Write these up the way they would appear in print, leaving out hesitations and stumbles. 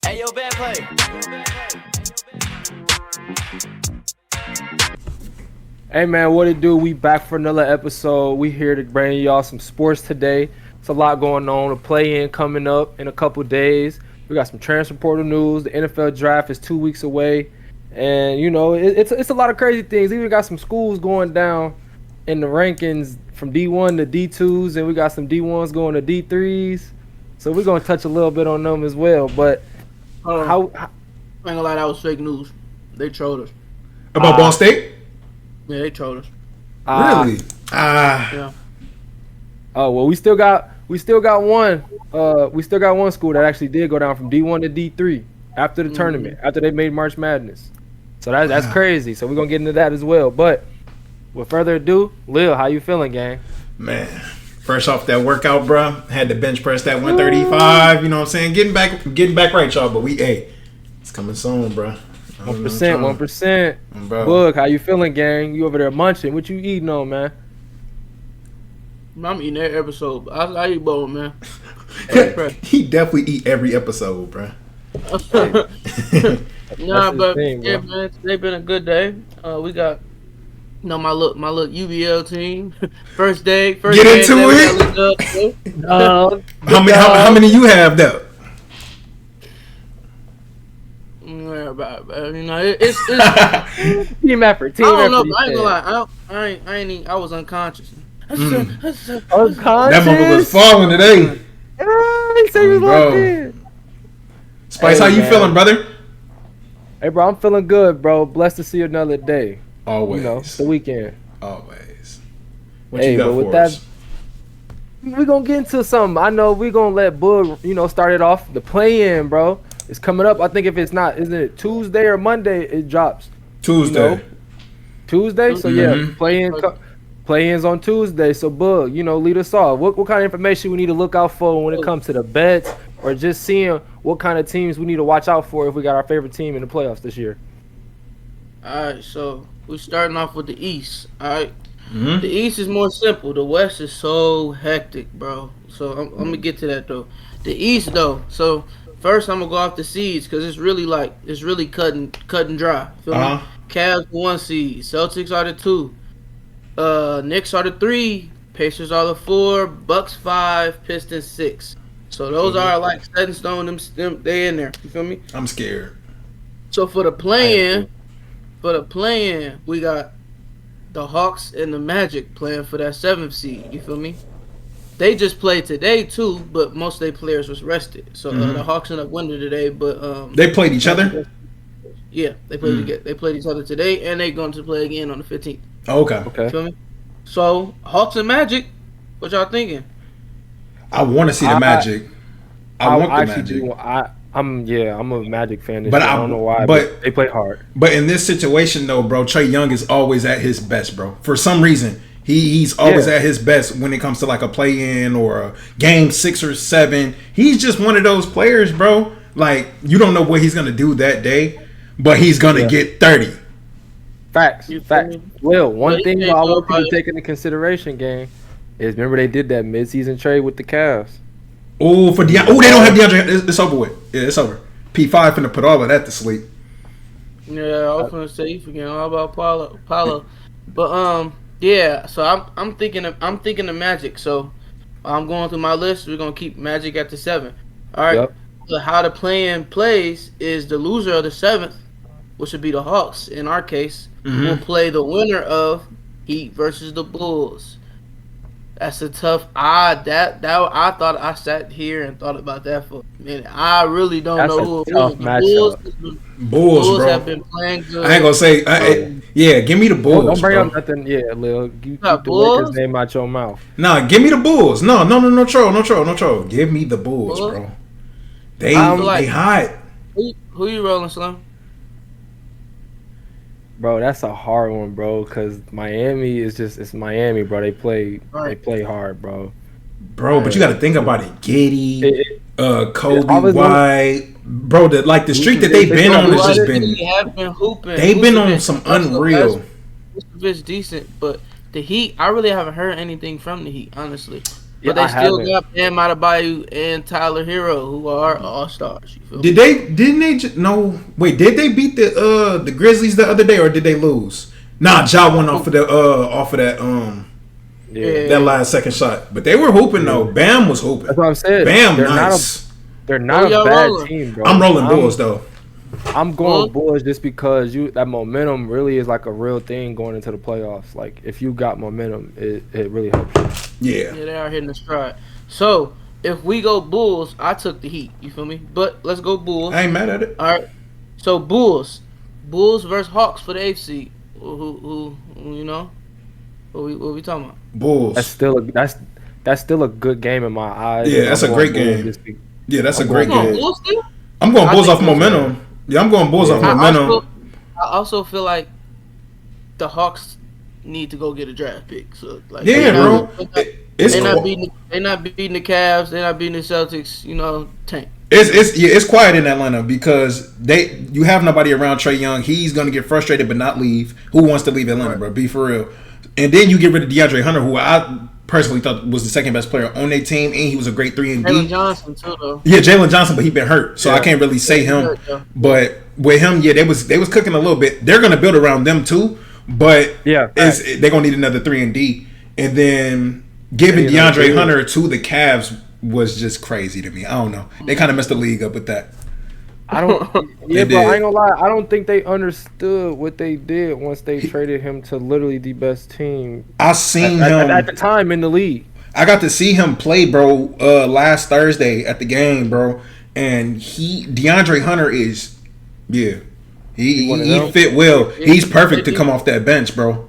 Hey, yo, bad play. Hey man, what it do? We back for another episode. We here to bring y'all some sports today. It's a lot going on. The play-in coming up in a couple days. We got some transfer portal news. The NFL draft is 2 weeks away, and you know it's a lot of crazy things. We even got some schools going down in the rankings from D1 to D2s, and we got some D1s going to D3s. So we're gonna touch a little bit on them as well. But I ain't gonna lie, that was fake news. They trolled us. About Ball State? Yeah, they trolled us. Really? Yeah. Oh well, we still got one. We still got one school that actually did go down from D1 to D3 after the tournament, after they made March Madness. So that's crazy. So we're gonna get into that as well. But with further ado, Lil, how you feeling, gang? Man, fresh off that workout, bro. Had to bench press that 135. You know what I'm saying? Getting back right, y'all. But it's coming soon, bro. 1%. Bro. Boog, how you feeling, gang? You over there munching? What you eating on, man? I'm eating every episode. I eat both, man. He definitely eat every episode, bro. Nah, but thing, yeah, bro. man. Today's been a good day. We got, my little UBL team. First day. Get into it. How many you have though? Yeah, but you know, it's Team effort. I don't know. But I ain't gonna lie. I ain't even, I was unconscious. Unconscious? That motherfucker was falling today. He said he was Bro. locked in. Spice, Hey, how you man. feeling, brother? Hey, bro, I'm feeling good, bro. Blessed to see another day. Always. You know, it's the weekend. Always. What Hey, you got but with for that, us? we're going to get into something. I know we're going to let Boog, start it off. The play-in, bro. It's coming up. I think if it's not, isn't it Tuesday or Monday, it drops. Tuesday. You know? Tuesday? So, yeah, play-in's on Tuesday. So, Boog, lead us off. What kind of information we need to look out for when it comes to the bets or just seeing what kind of teams we need to watch out for if we got our favorite team in the playoffs this year? All right, so we're starting off with the East. All right. Mhm. The East is more simple. The West is so hectic, bro. So I'm gonna get to that though. The East though. So first I'm gonna go off the seeds because it's really cut and dry. Feel me? Cavs the 1 seed. Celtics are the 2. Knicks are the 3. Pacers are the 4. Bucks 5. Pistons 6. So those are like set in stone. Them they in there. You feel me? I'm scared. So for the play-in, we got the Hawks and the Magic playing for that 7th seed. You feel me? They just played today too, but most of their players was rested. So the Hawks ended up winning today, but They played each other? Yeah, they played together. They played each other today, and they're going to play again on the 15th. Okay. Okay. Feel me? So Hawks and Magic, what y'all thinking? I want to see the Magic. I want the actually Magic. I'm a Magic fan. This But year. I don't know why, but- but they play hard. But in this situation, though, bro, Trae Young is always at his best, bro. For some reason, he's always at his best when it comes to like a play-in or a game 6 or 7. He's just one of those players, bro. Like, you don't know what he's gonna do that day, but he's gonna get 30. Facts. You feel Facts. me? Well, one But thing he I can't want people go to take into consideration, gang, is remember they did that midseason trade with the Cavs. Oh, they don't have DeAndre. It's over with. Yeah, it's over. P5 finna put all of that to sleep. Yeah, I was gonna say you forgetting all about Paulo. But yeah. So I'm thinking the Magic. So I'm going through my list. We're gonna keep Magic at the 7. All right. Yep. So how the play-in plays is the loser of the 7th, which would be the Hawks in our case, will play the winner of Heat versus the Bulls. That's a tough odd. That I thought I sat here and thought about that for a minute. I really don't That's know a who it tough was. Bulls, bro. have been playing good. I ain't gonna say. Yeah, give me the Bulls. Don't bring bro. up nothing. Yeah, Lil. You Got keep the Bulls? Lakers name out your mouth. Nah, give me the Bulls. No troll. Give me the Bulls, Bulls? bro. They like- hot. Who you rolling, Slim? Bro, that's a hard one, bro, because Miami is it's Miami, bro. They play hard, bro. Bro, but you got to think about it. Giddy, Kobe I was White, bro. The streak that they've been on has just been. They have been hooping. They've been on some unreal. Vucevic decent, but the Heat, I really haven't heard anything from the Heat, honestly. Yeah, But they I still haven't. got Bam Adebayo and Tyler Hero, who are all stars. You feel Did me? they? Didn't they? No. Wait. Did they beat the Grizzlies the other day, or did they lose? Nah, Ja won off of Yeah. that last second shot. But they were hooping though. Bam was hooping. That's what I'm saying. Bam, They're nice. they're not Who a y'all bad rolling? team, bro. I'm rolling Bulls though. I'm going Bulls? Bulls just because that momentum really is like a real thing going into the playoffs. Like if you got momentum, it really helps you. Yeah. Yeah, they are hitting the stride. So if we go Bulls, I took the Heat. You feel me? But let's go Bulls. I ain't mad at it. All right. So Bulls versus Hawks for the eighth seed. Who you know? What we talking about? Bulls. That's still a good game in my eyes. Yeah, that's I'm a going great Bulls game. just be- Yeah, that's a I'm great You going game. Bulls still? I'm going I Bulls think off Bulls momentum. Yeah, I'm going Bulls off Yeah. momentum. I also feel like the Hawks need to go get a draft pick. So like, Yeah, they bro. not- It's They're not qu- beating. They're not beating the Cavs. They're not beating the Celtics. You know, tank. it's quiet in Atlanta because you have nobody around Trae Young. He's gonna get frustrated but not leave. Who wants to leave Atlanta, bro? Be for real. And then you get rid of DeAndre Hunter, who I personally thought was the second best player on their team, and he was a great 3-and-D. Jalen Johnson too, though. Yeah, Jalen Johnson, but he been hurt, so I Yeah. can't really say He him. hurt, yeah. But with him, yeah, they was cooking a little bit. They're gonna build around them too, but Yeah, they're gonna need another 3-and-D, and then giving Yeah, you know, DeAndre yeah. Hunter to the Cavs was just crazy to me. I don't know. They kind of messed the league up with that. I don't. They Yeah, but I did. ain't gonna lie. I don't think they understood what they did once they traded him to literally the best team I seen at him. the time in the league. I got to see him play, bro, last Thursday at the game, bro. And DeAndre Hunter is, yeah, he one of them? fit well. He's perfect to come off that bench, bro.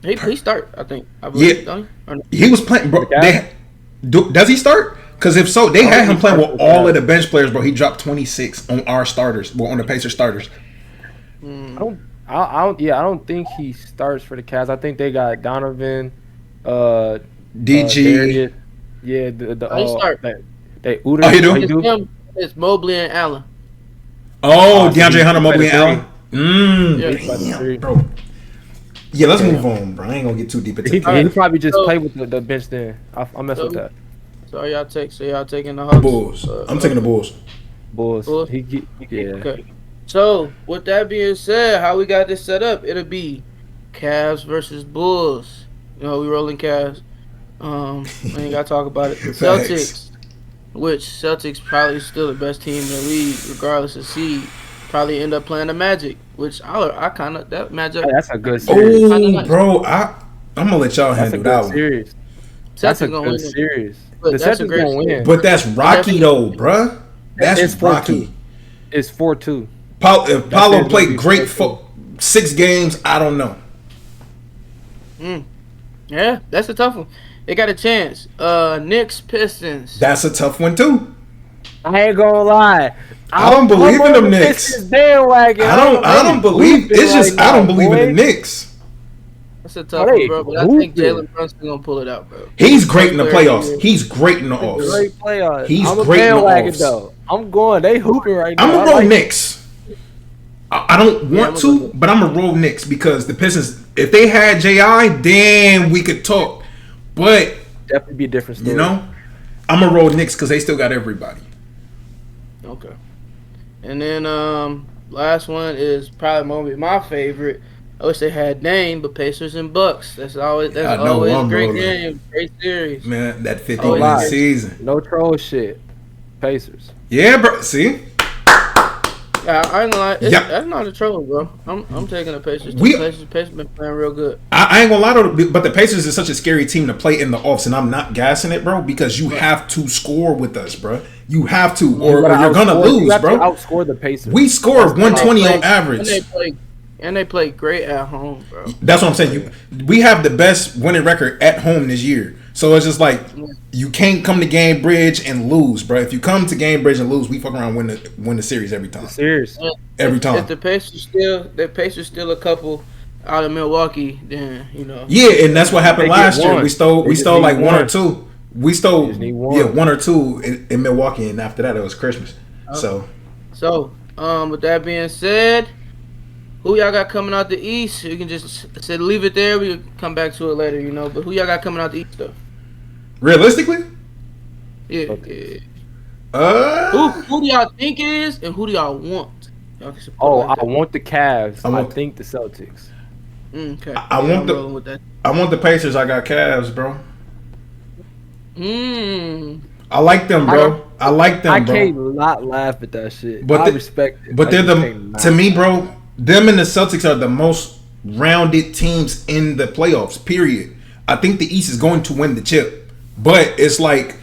He start. I think. I believe. Yeah. Don't he? Or no? He was playing, bro. The Cavs? Does he start? Because if so, they Oh, had him he playing starts with with the all of Cavs. the bench players, bro. He dropped 26 on our starters, well, on the Pacers starters. I don't think he starts for the Cavs. I think they got Donovan, DG. Darius. Yeah, the Oh, he start. they Udoka. Oh, he do? He do? It's him. It's Mobley and Allen. Oh, Oh, so DeAndre he Hunter, played Mobley, the and Allen. Yeah. He played the three. Bro. Yeah, let's move on, bro. I ain't gonna get too deep into He, that. he probably just So- played with the bench then. I mess with that. So y'all taking the Hawks. Bulls. I'm taking the Bulls. Bulls. Bulls? Yeah. Okay. So with that being said, how we got this set up? It'll be Cavs versus Bulls. You know, we rolling Cavs. We ain't gotta talk about it. Celtics, which Celtics probably still the best team in the league, regardless of seed. Probably end up playing the Magic, which I kind of that matchup. Hey, that's a good series. Oh, bro, I'm gonna let y'all That's a handle that good one. series. That's a Celtics gonna good win. series. But The that's a Celtics great gonna win. series. But that's Rocky though, bruh. That's It's 4-2. Rocky. It's 4-2. If Paulo series gonna played be great 4-2. for 6 games, I don't know. Yeah, that's a tough one. They got a chance. Knicks Pistons. That's a tough one too. I ain't gonna lie. I don't believe I'm in them on the Knicks. Pistons bandwagon. I don't believe. Hooping It's just right I don't now, believe in the boy. Knicks. That's a tough Hey, one, bro. But I think hooping. Jalen Brunson gonna pull it out, bro. He's great in the Player of playoffs. the year. He's great in the offs. Great playoffs. He's I'm a great in the bandwagon offs. though. I'm going. They hooping right now. I'm I gonna roll like- Knicks. I don't want I'm to, gonna go- but I'm gonna roll Knicks because the Pistons. If they had Ji, then we could talk. But Definitely be a different story. you know, I'm gonna roll Knicks because they still got everybody. Okay. And then last one is probably my favorite. I wish they had Dame, but Pacers and Bucks. That's always I know a I'm great rolling. game, great series. Man, that 50 Oh, win wow. season. No troll shit. Pacers. Yeah, bro. See, Yeah, I ain't gonna lie. Yep. That's not a troll, bro. I'm taking the Pacers. We- Pacers been playing real good. I ain't gonna lie though, but the Pacers is such a scary team to play in the offs, and I'm not gassing it, bro, because you have to score with us, bro. You have to, or you're gonna outscore- you lose, have to bro. outscore the Pacers. We score 120 And on average. they play great at home, bro. That's what I'm saying. We have the best winning record at home this year. So it's just like you can't come to Game Bridge and lose, bro. If you come to Game Bridge and lose, we fuck around win the series every time. Serious. Every If time. the Pacers still a couple out of Milwaukee, then you know. Yeah, and that's what happened They get last year. one. We stole They just like need one or one. two. We stole just need one. yeah, 1 or 2 in Milwaukee, and after that it was Christmas. So So, with that being said, who y'all got coming out the East? You can just leave it there. We can come back to it later, you know. But who y'all got coming out the East though? Realistically, Yeah. Okay. yeah. Who do y'all think it is, and who do y'all want? Y'all can support Oh, like I want the Cavs. I want- I think the Celtics. Okay. I want I'm the- rolling with that. I want the Pacers. I got Cavs, bro. I like them, bro. I like them, I bro. can't not laugh at that shit. But I the- respect it. But I they're just the can't not. to me, bro. Them and the Celtics are the most rounded teams in the playoffs. Period. I think the East is going to win the chip, but it's like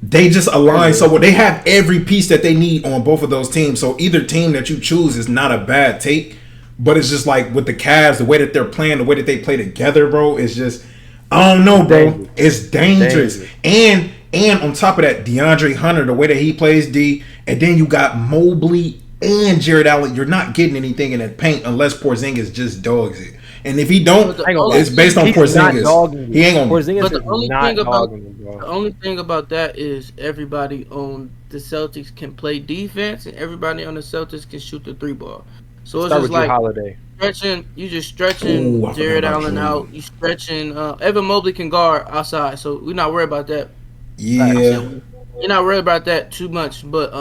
they just align so well. They have every piece that they need on both of those teams. So either team that you choose is not a bad take. But it's just like with the Cavs, the way that they're playing, the way that they play together, bro. It's just I don't know, bro. Dangerous. It's dangerous. Dangerous. And on top of that, DeAndre Hunter, the way that he plays D, and then you got Mobley and Jared Allen. You're not getting anything in that paint unless Porzingis just dogs it. And if he don't, I ain't gonna it's lie. based on He's not Porzingis. dogging He ain't gonna. Porzingis But is the only not thing about dogging him, the bro. only thing about that is everybody on the Celtics can play defense, and everybody on the Celtics can shoot the three ball. So it's Start just with Drew like Holiday. stretching. You just stretching Ooh, I forgot Jared about Allen Drew. out. You stretching. Evan Mobley can guard outside, so we're not worried about that. Yeah, You're not worried about that too much, but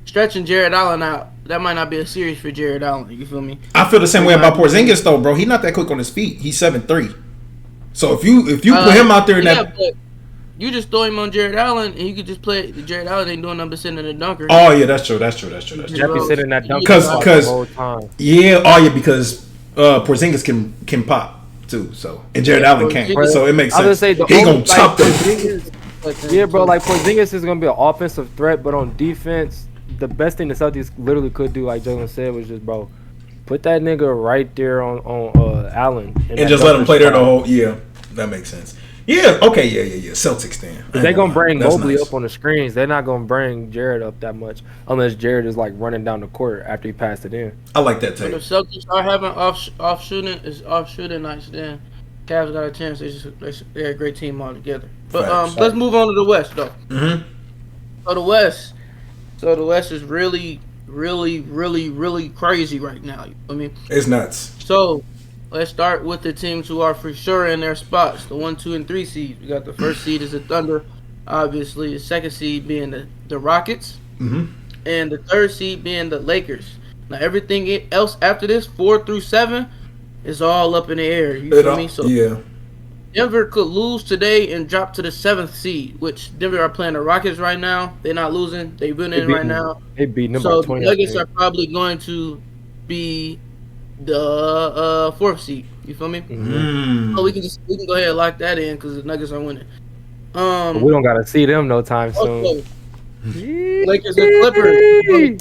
stretching Jared Allen out, that might not be a series for Jared Allen. You feel me? I feel the same way about Porzingis though, bro. He's not that quick on his feet. He's 7'3". So if you put him out there in that, but you just throw him on Jared Allen, and you could just play. Jared Allen ain't doing nothing but sitting in the dunker. oh yeah, that's true. That's true. That's true. That's true. Jeff be sitting in that dunk Cause- spot cause- the whole time. Yeah, oh yeah, because Porzingis can pop too. So and Jared Allen can't. So it makes I was sense. gonna say He gonna chop them. Yeah, bro. Like Porzingis is gonna be an offensive threat, but on defense, the best thing the Celtics literally could do, like Jalen said, was just, bro, put that nigga right there on Allen And just let him play there the whole. Yeah, that makes sense. Yeah. Okay. Yeah. Celtics then. They're gonna bring That's Mobley nice. up on the screens. They're not gonna bring Jared up that much unless Jared is like running down the court after he passed it in. I like that When the take. Celtics are having off shooting nights, then Cavs got a chance. They're a great team all together. But Facts. let's move on to the West though. Mm-hmm. So the West is really crazy right now. I mean, It's nuts. so let's start with the teams who are for sure in their spots. The 1, 2, and 3 seeds. We got the first seed is the Thunder, obviously. The second seed being the Rockets, Mm-hmm. and the third seed being the Lakers. Now everything else after this, 4 through 7, is all up in the air. You feel me? So Yeah. Denver could lose today and drop to the 7th seed, which Denver are playing the Rockets right now. They're not losing. They winning right now. They beating them So by 20. the Nuggets are probably going to be the 4th seed. You feel me? Mm. So we can go ahead and lock that in because the Nuggets are winning. We don't gotta see them no time soon. Also, Lakers and Clippers.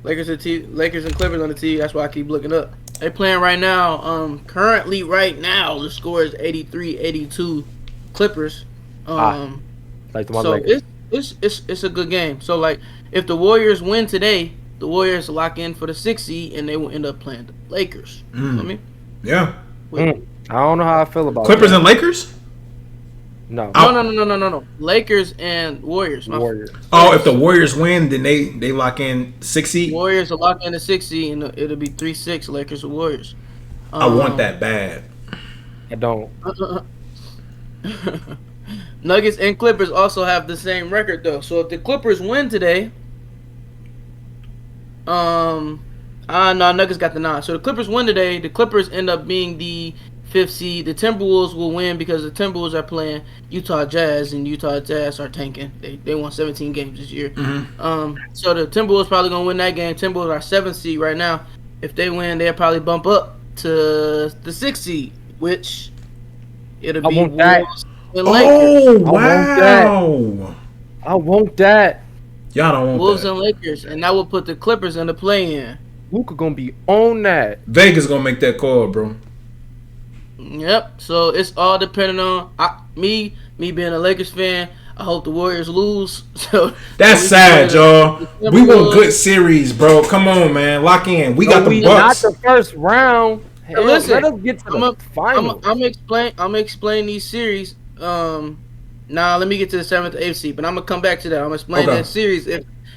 Lakers and Clippers on the TV. That's why I keep looking up. They playing right now. Currently, right now, the score is 83-82 Clippers. Like the one So Lakers. it's a good game. So like, if the Warriors win today, the Warriors lock in for the 6th seed, and they will end up playing the Lakers. You know what I mean? Yeah. I don't know how I feel about Clippers that. and Lakers. No. No. Lakers and Warriors. My Warriors. Oh, if the Warriors win, then they lock in 6 seed. Warriors will lock in the 6th seed, and it'll be 3-6 Lakers or Warriors. I want that bad. I don't. Nuggets and Clippers also have the same record though. So if the Clippers win today, no, Nuggets got the 9. So the Clippers win today. The Clippers end up being the 5th seed. The Timberwolves will win because the Timberwolves are playing Utah Jazz, and Utah Jazz are tanking. They won 17 games this year. So the Timberwolves probably gonna win that game. Timberwolves are 7th seed right now. If they win, they'll probably bump up to the 6th seed, which it'll I be want that. Wolves and Lakers. Oh want that. wow! I want that. Y'all don't want Wolves that. and Lakers, and that will put the Clippers in the play-in. Luka gonna be on that. Vegas gonna make that call, bro. Yep. So it's all depending on me being a Lakers fan. I hope the Warriors lose. So That's so we can sad, play y'all. the We want Timberwolves. good series, bro. Come on, man. Lock in. We got No, the not Bucks. the first round. Hell, listen, let us get to the final. I'm explain these series. Now let me get to the 7th, 8th seed, but I'm gonna come back to that. I'm gonna explain Okay. that series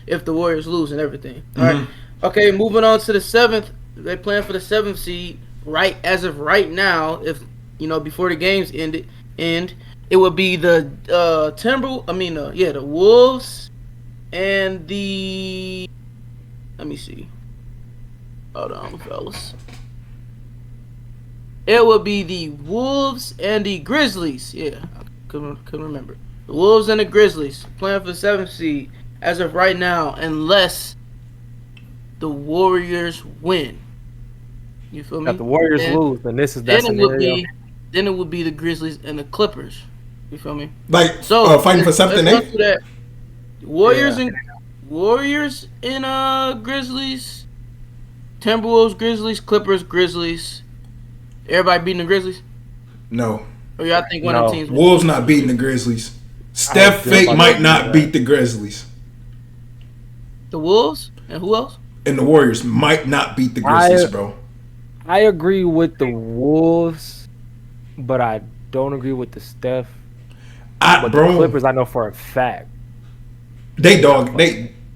if the Warriors lose and everything. All right. Okay, moving on to the 7th. They playing for the 7th seed right as of right now. If before the games end, it would be the the Wolves and the. Let me see. Hold on, fellas. It would be the Wolves and the Grizzlies. Yeah, I couldn't remember. The Wolves and the Grizzlies playing for 7th seed as of right now, unless the Warriors win. You feel me? If the Warriors lose, then this is that scenario. Then it would be the Grizzlies and the Clippers. You feel me? Like So fighting for 7th and let's 8th. go through that. Warriors and Grizzlies, Timberwolves, Grizzlies, Clippers, Grizzlies. Everybody beating the Grizzlies? No, Or y'all think one of the teams? Wolves not beating the Grizzlies. Steph feel Fake like might that. not beat the Grizzlies, The Wolves and who else? and the Warriors might not beat the Grizzlies, bro. I agree with the Wolves, but I don't agree with the Steph. But the Clippers, I know for a fact. They dogging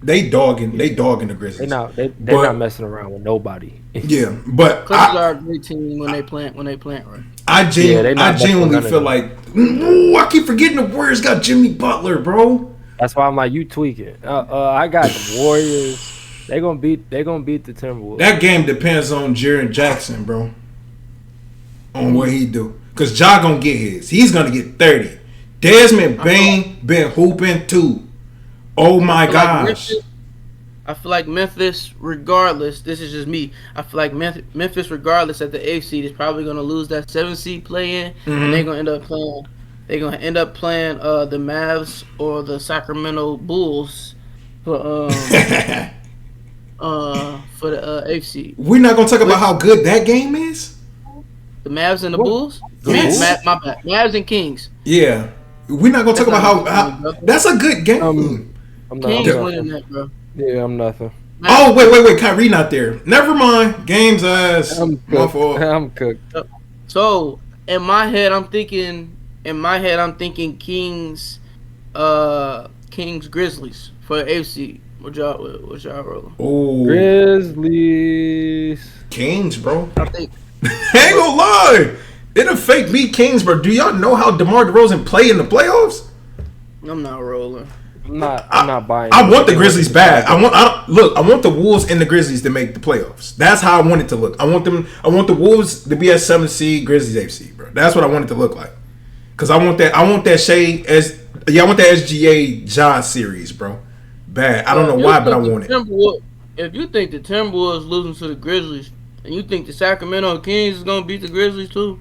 the Grizzlies. They're not messing around with nobody. Yeah, but Clippers are a great team when they plant right. I they're not genuinely messing feel with like I keep forgetting the Warriors got Jimmy Butler, bro. That's why I'm like, you tweaking. I got the Warriors. They gonna beat the Timberwolves. That game depends on Jaren Jackson, bro. On what he do, cause Ja gonna get his. He's gonna get 30. Desmond Bain been hooping too. Oh my gosh. I feel like Memphis, regardless, this is just me. I feel like Memphis, regardless, at the 8th seed, is probably going to lose that 7th seed play-in, and they're going to end up playing. They're going to end up playing the Mavs or the Sacramento Bulls for the 8th seed. We're not gonna talk about how good that game is. The Mavs and the Bulls. Yes. My bad. Mavs and Kings. Yeah, we're not gonna talk about how that's a good game. I'm not. Kings I'm winning nothing. that, bro. Yeah, I'm nothing. Oh wait, Kyrie not there. Never mind. Game's ass. I'm My cooked. fault. I'm cooked. So in my head, I'm thinking Kings, Grizzlies for the 8th seed. What y'all rolling? Oh, Grizzlies. Kings, bro. I think Ain't gonna lie. It'll fake beat Kings, bro. Do y'all know how DeMar DeRozan play in the playoffs? I'm not rolling. I'm not buying. I want the Grizzlies bad. I want the Wolves and the Grizzlies to make the playoffs. That's how I want it to look. I want the Wolves to be at 7th seed, Grizzlies 8th seed, bro. That's what I want it to look like. Cause I want that SGA John series, bro. Bad. I don't know why, but I want it. If you think the Timberwolves losing to the Grizzlies, and you think the Sacramento Kings is gonna beat the Grizzlies too,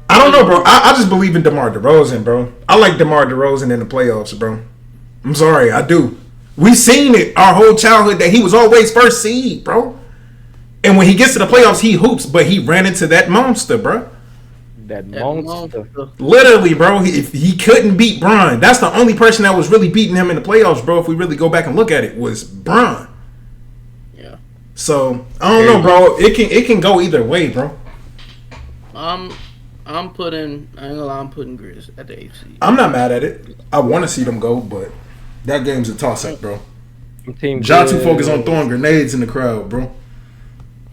I don't know, bro. I just believe in DeMar DeRozan, bro. I like DeMar DeRozan in the playoffs, bro. I'm sorry, I do. We seen it our whole childhood that he was always first seed, bro. And when he gets to the playoffs, he hoops, but he ran into that monster, bro. That monster. Literally, bro. He couldn't beat Bron. That's the only person that was really beating him in the playoffs, bro. If we really go back and look at it, was Bron. yeah. So I don't know, bro. It can go either way, bro. I'm putting Grizz at the 8th seed. I'm not mad at it. I want to see them go, but that game's a toss up, bro. Team Ja too focused on throwing grenades in the crowd, bro.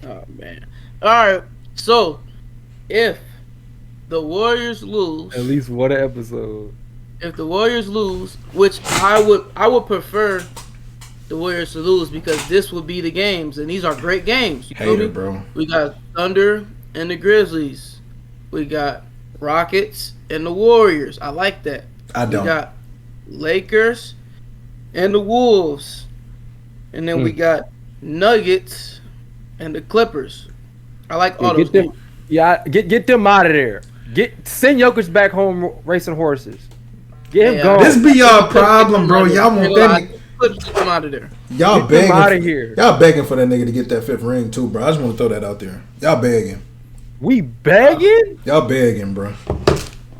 Oh man. All right. So if the Warriors lose, At least one episode. if the Warriors lose, which I would prefer the Warriors to lose because this would be the games, and these are great games. You feel Hater, me? bro. We got Thunder and the Grizzlies. We got Rockets and the Warriors. I like that. I don't. We got Lakers and the Wolves. And then we got Nuggets and the Clippers. I like all those games. Get them out of there. Send Jokic back home racing horses. Get him going. This be y'all problem, bro. Y'all want that Clippers get them out of there. Y'all Get them begging. out of here. Y'all begging for that nigga to get that 5th ring too, bro. I just want to throw that out there. Y'all begging. We begging? Y'all begging, bro. All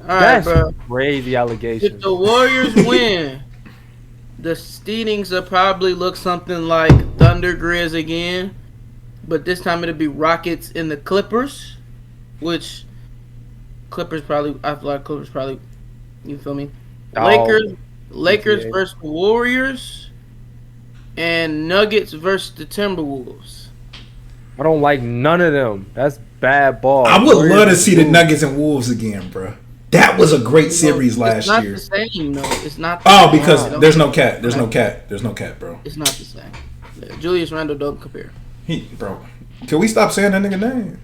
right, That's bro. crazy If allegations. the Warriors win, the seedings will probably look something like Thunder Grizz again, but this time it'll be Rockets and the Clippers, which I feel like Clippers probably, you feel me? Oh, Lakers GTA. versus the Warriors, and Nuggets versus the Timberwolves. I don't like none of them. That's bad ball. I would Warriors love to and see the Wolves. Nuggets and Wolves again, bro. That was a great series last it's not year. the same, though. It's not. The Oh, same. because there's no cat. There's no cat. There's no cat, bro. It's not the same. Yeah, Julius Randle don't compare. Bro. Can we stop saying that nigga name?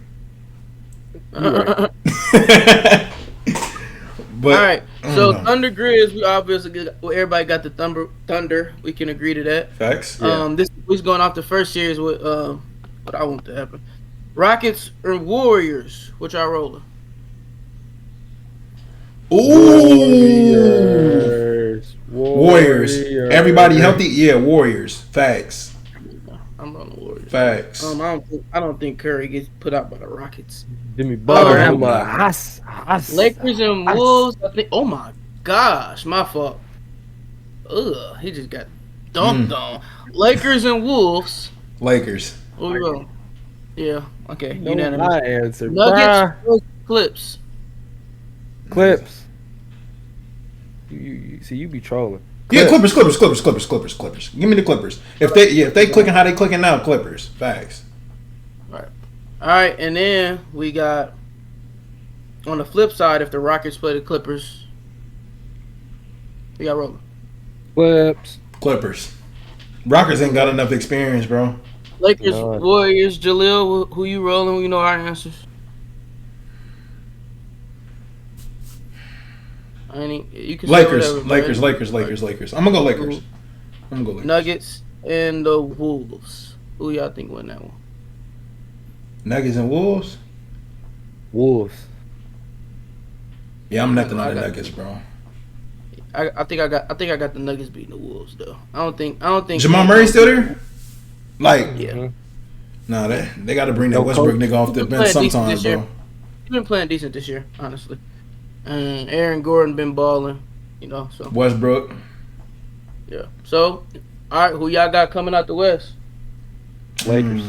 But, all right, so Thunder Grizz, we obviously everybody got the Thunder. We can agree to that. Facts. This week's going off the first series with what I want to happen. Rockets or Warriors, which I rolling. Ooh. Warriors. Everybody healthy? Yeah, Warriors. Facts. I'm rolling Warriors. Facts. I don't think Curry gets put out by the Rockets. Jimmy Butler. Lakers and Wolves. I think. Oh my gosh, my fault. Ugh, he just got dunked on. Lakers and Wolves. Lakers. Who we rolling? Yeah. Okay. No, Unanimous. my answer. Nuggets. Clips. Clips. You see, you be trolling. Yeah, Clippers. Give me the Clippers. If they clicking how they clicking now, Clippers. Facts. All right, and then we got on the flip side, if the Rockets play the Clippers, we got rolling. Clippers. Rockets ain't got enough experience, bro. Lakers, Warriors, Jaleel, who you rolling? We know our answers. You can say Lakers. whatever, Lakers. I'm gonna go Lakers. Nuggets and the Wolves. Who y'all think win that one? Nuggets and Wolves. Yeah, I'm nothing on the Nuggets, bro. I think I got the Nuggets beating the Wolves though. I don't think Jamal Murray still there? Like, yeah. Nah, they got to bring that Westbrook nigga off the bench sometime, bro. He's been playing decent this year, honestly. And Aaron Gordon been balling, so Westbrook. Yeah. So, all right, who y'all got coming out the West? Lakers.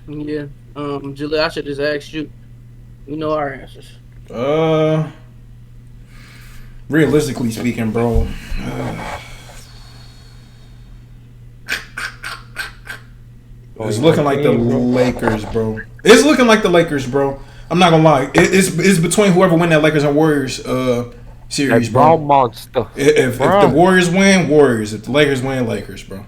Yeah. Julie, I should just ask you. We know our answers. Realistically speaking, bro. It's looking like the Lakers, bro. It's looking like the Lakers, bro. I'm not gonna lie. It's between whoever win that Lakers and Warriors series, bro. Monster. If the Warriors win, Warriors. If the Lakers win, Lakers, bro.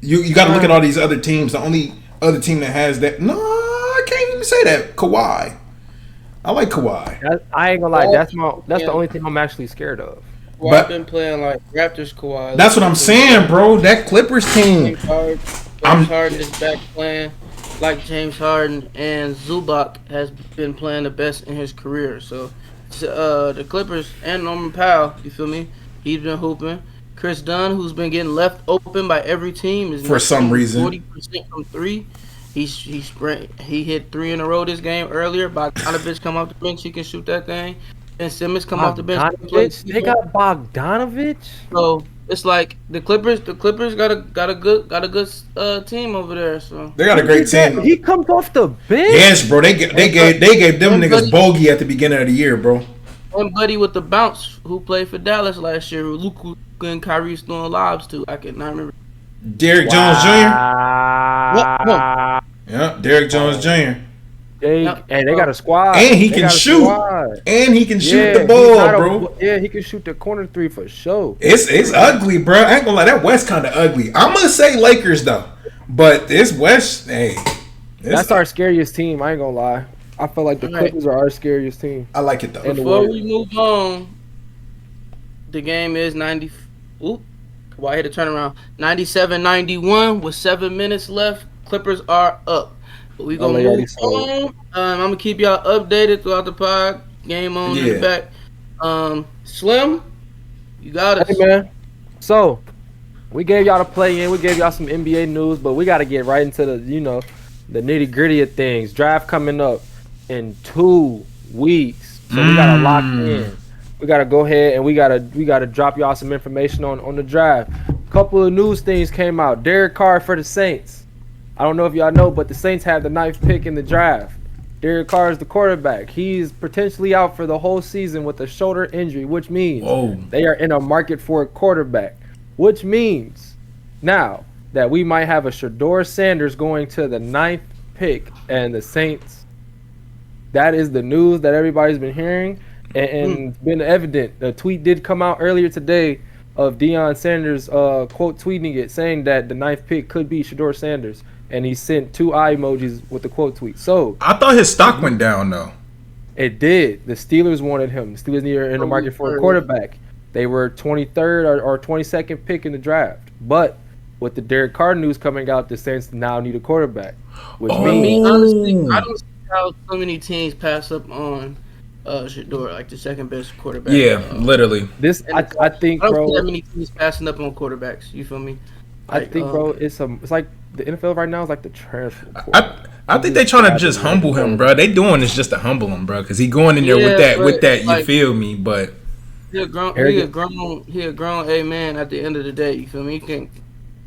You got to look at all these other teams. The only other team that has that. No, I can't even say that. Kawhi. I like Kawhi. I ain't gonna lie. That's the only thing I'm actually scared of. Well, I've been playing like Raptors Kawhi. That's what I'm saying, bro. That Clippers team. James Harden is back playing like James Harden, and Zubac has been playing the best in his career. So, the Clippers and Norman Powell, you feel me? He's been hooping. Chris Dunn, who's been getting left open by every team, is for some reason 40% from three. He hit 3 in a row this game earlier. Bogdanovich come off the bench, he can shoot that thing. Ben Simmons come off the bench. They got Bogdanovich. So it's like the Clippers got a good team over there. So they got a great team. He comes off the bench. Yes, bro. They gave them niggas bogey at the beginning of the year, bro. One buddy with the bounce who played for Dallas last year, who Luka and Kyrie throwing lobs to. I cannot remember. Derrick Jones Jr. Yeah, Derrick Jones Jr. They got a squad. And he can shoot. And he can shoot the ball, bro. Yeah, he can shoot the corner three for sure. It's ugly, bro. I ain't gonna lie, that West kind of ugly. I'm gonna say Lakers though, but this West, hey, that's our scariest team. I ain't gonna lie. I feel like the Clippers are our scariest team. I like it though. Before we move on, the game is 90. Oop, Kawhi hit a turnaround. 97-91 with 7 minutes left. Clippers are up. But we gonna move on. I'm gonna keep y'all updated throughout the pod. Game on in the back. Slim, you got us. Hey man. So we gave y'all the play in. We gave y'all some NBA news, but we got to get right into the the nitty gritty of things. Draft coming up in 2 weeks, so we gotta lock in. We gotta go ahead and we gotta drop y'all some information on the draft. Couple of news things came out. Derek Carr for the Saints. I don't know if y'all know, but the Saints have the 9th pick in the draft. Derek Carr is the quarterback. He's potentially out for the whole season with a shoulder injury, which means they are in a market for a quarterback. Which means now that we might have a Shedeur Sanders going to the 9th pick, and the Saints that is the news that everybody's been hearing and it's been evident. The tweet did come out earlier today of Deion Sanders quote tweeting it, saying that the 9th pick could be Shedeur Sanders, and he sent 2 eye emojis with the quote tweet. So I thought his stock went down though. it did. The Steelers wanted him. The Steelers needed in the market for a quarterback. They were 23rd or 22nd pick in the draft, but with the Derek Carr news coming out, the Saints now need a quarterback, which means Honestly, I don't see how so many teams pass up on Shedeur, like the second best quarterback. Yeah, literally. this. I think, I don't bro. see that many teams passing up on quarterbacks. You feel me? I Like, think, bro, it's like the NFL right now is like the transfer portal. I think they trying to just humble him, bro. They doing this just to humble him, bro, because he going in there with that. You like, feel me? But he a grown, a man at the end of the day. You feel me?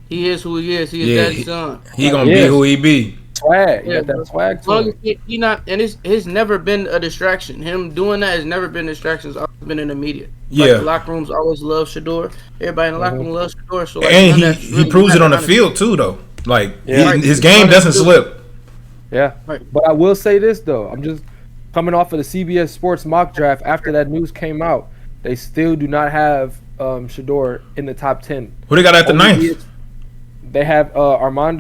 He is who he is. He is daddy's son. he gonna be who he be. Swag, you Yeah, got that swag As to long him. as he not, and it's never been a distraction. Him doing that has never been distractions. Always been in the media. Yeah. Like, the locker rooms always love Shedeur. Everybody in the locker room loves Shedeur. So like, And none of that's he really proves it on the matter, field too, though. Like Yeah. his game doesn't slip. Yeah, Right. but I will say this though. I'm just coming off of the CBS Sports mock draft. After that news came out, they still do not have Shedeur in the top 10. Who they got at the Only 9th? is- They have Armand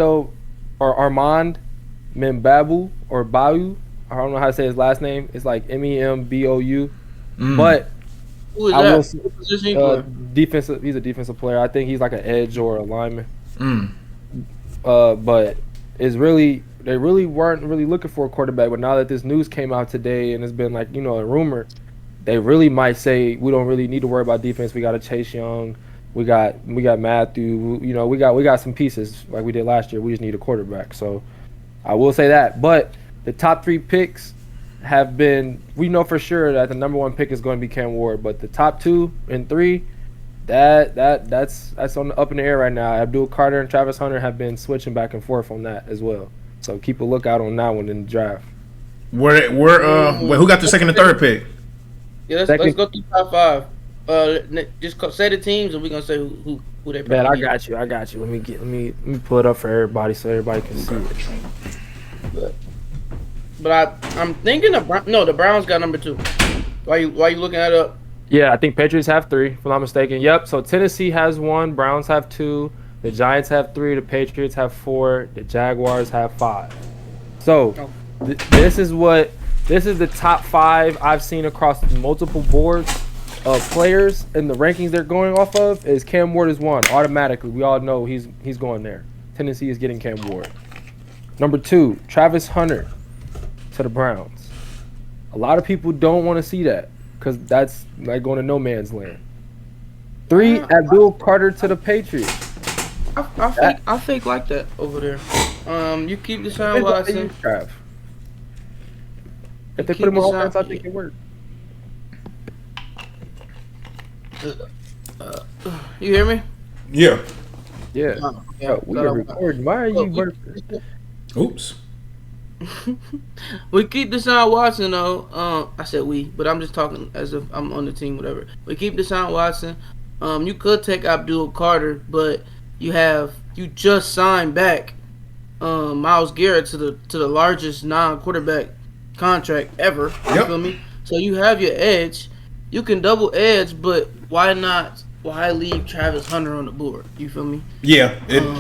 Membabu or Bayu. I don't know how to say his last name. It's like Membou. But Who is I that? will say, What position he play? defensive. He's a defensive player. I think he's like an edge or a lineman. Mm. But it's really they really weren't really looking for a quarterback. But now that this news came out today and it's been like a rumor, they really might say we don't really need to worry about defense. We got a Chase Young. We got Matthew. We got some pieces like we did last year. We just need a quarterback. So I will say that. But the top 3 picks have been. We know for sure that the number 1 pick is going to be Cam Ward. But the top 2 and 3, that's on the, up in the air right now. Abdul Carter and Travis Hunter have been switching back and forth on that as well. So keep a lookout on that one in the draft. Wait, who got the second and third pick? Yeah, let's go through top 5. Just say the teams, and we're gonna say who they. Man, I need. got you. Let me pull it up for everybody so everybody can see it. But I'm thinking the Browns got number 2. Why you looking that up? Yeah, I think Patriots have 3, if I'm not mistaken. Yep. So Tennessee has 1, Browns have 2, the Giants have 3, the Patriots have 4, the Jaguars have 5. So this is the top 5 I've seen across multiple boards of players, and the rankings they're going off of is Cam Ward is 1 automatically. We all know he's going there. Tennessee is getting Cam Ward. Number 2, Travis Hunter to the Browns. A lot of people don't want to see that because that's like going to no man's land. 3, Abdul Carter to the Patriots. I fake like that over there. You keep Deshaun Watson. If they put him on offense, I think it works. You hear me? Yeah. Yeah. We are recording. Why are you working? Oops. We keep Deshaun Watson though. I said we, but I'm just talking as if I'm on the team, whatever. We keep Deshaun Watson. You could take Abdul Carter, but you just signed back Myles Garrett to the largest non-quarterback contract ever. You Yep. feel me? So you have your edge. You can double edge, but why not? Why leave Travis Hunter on the board? You feel me? Yeah.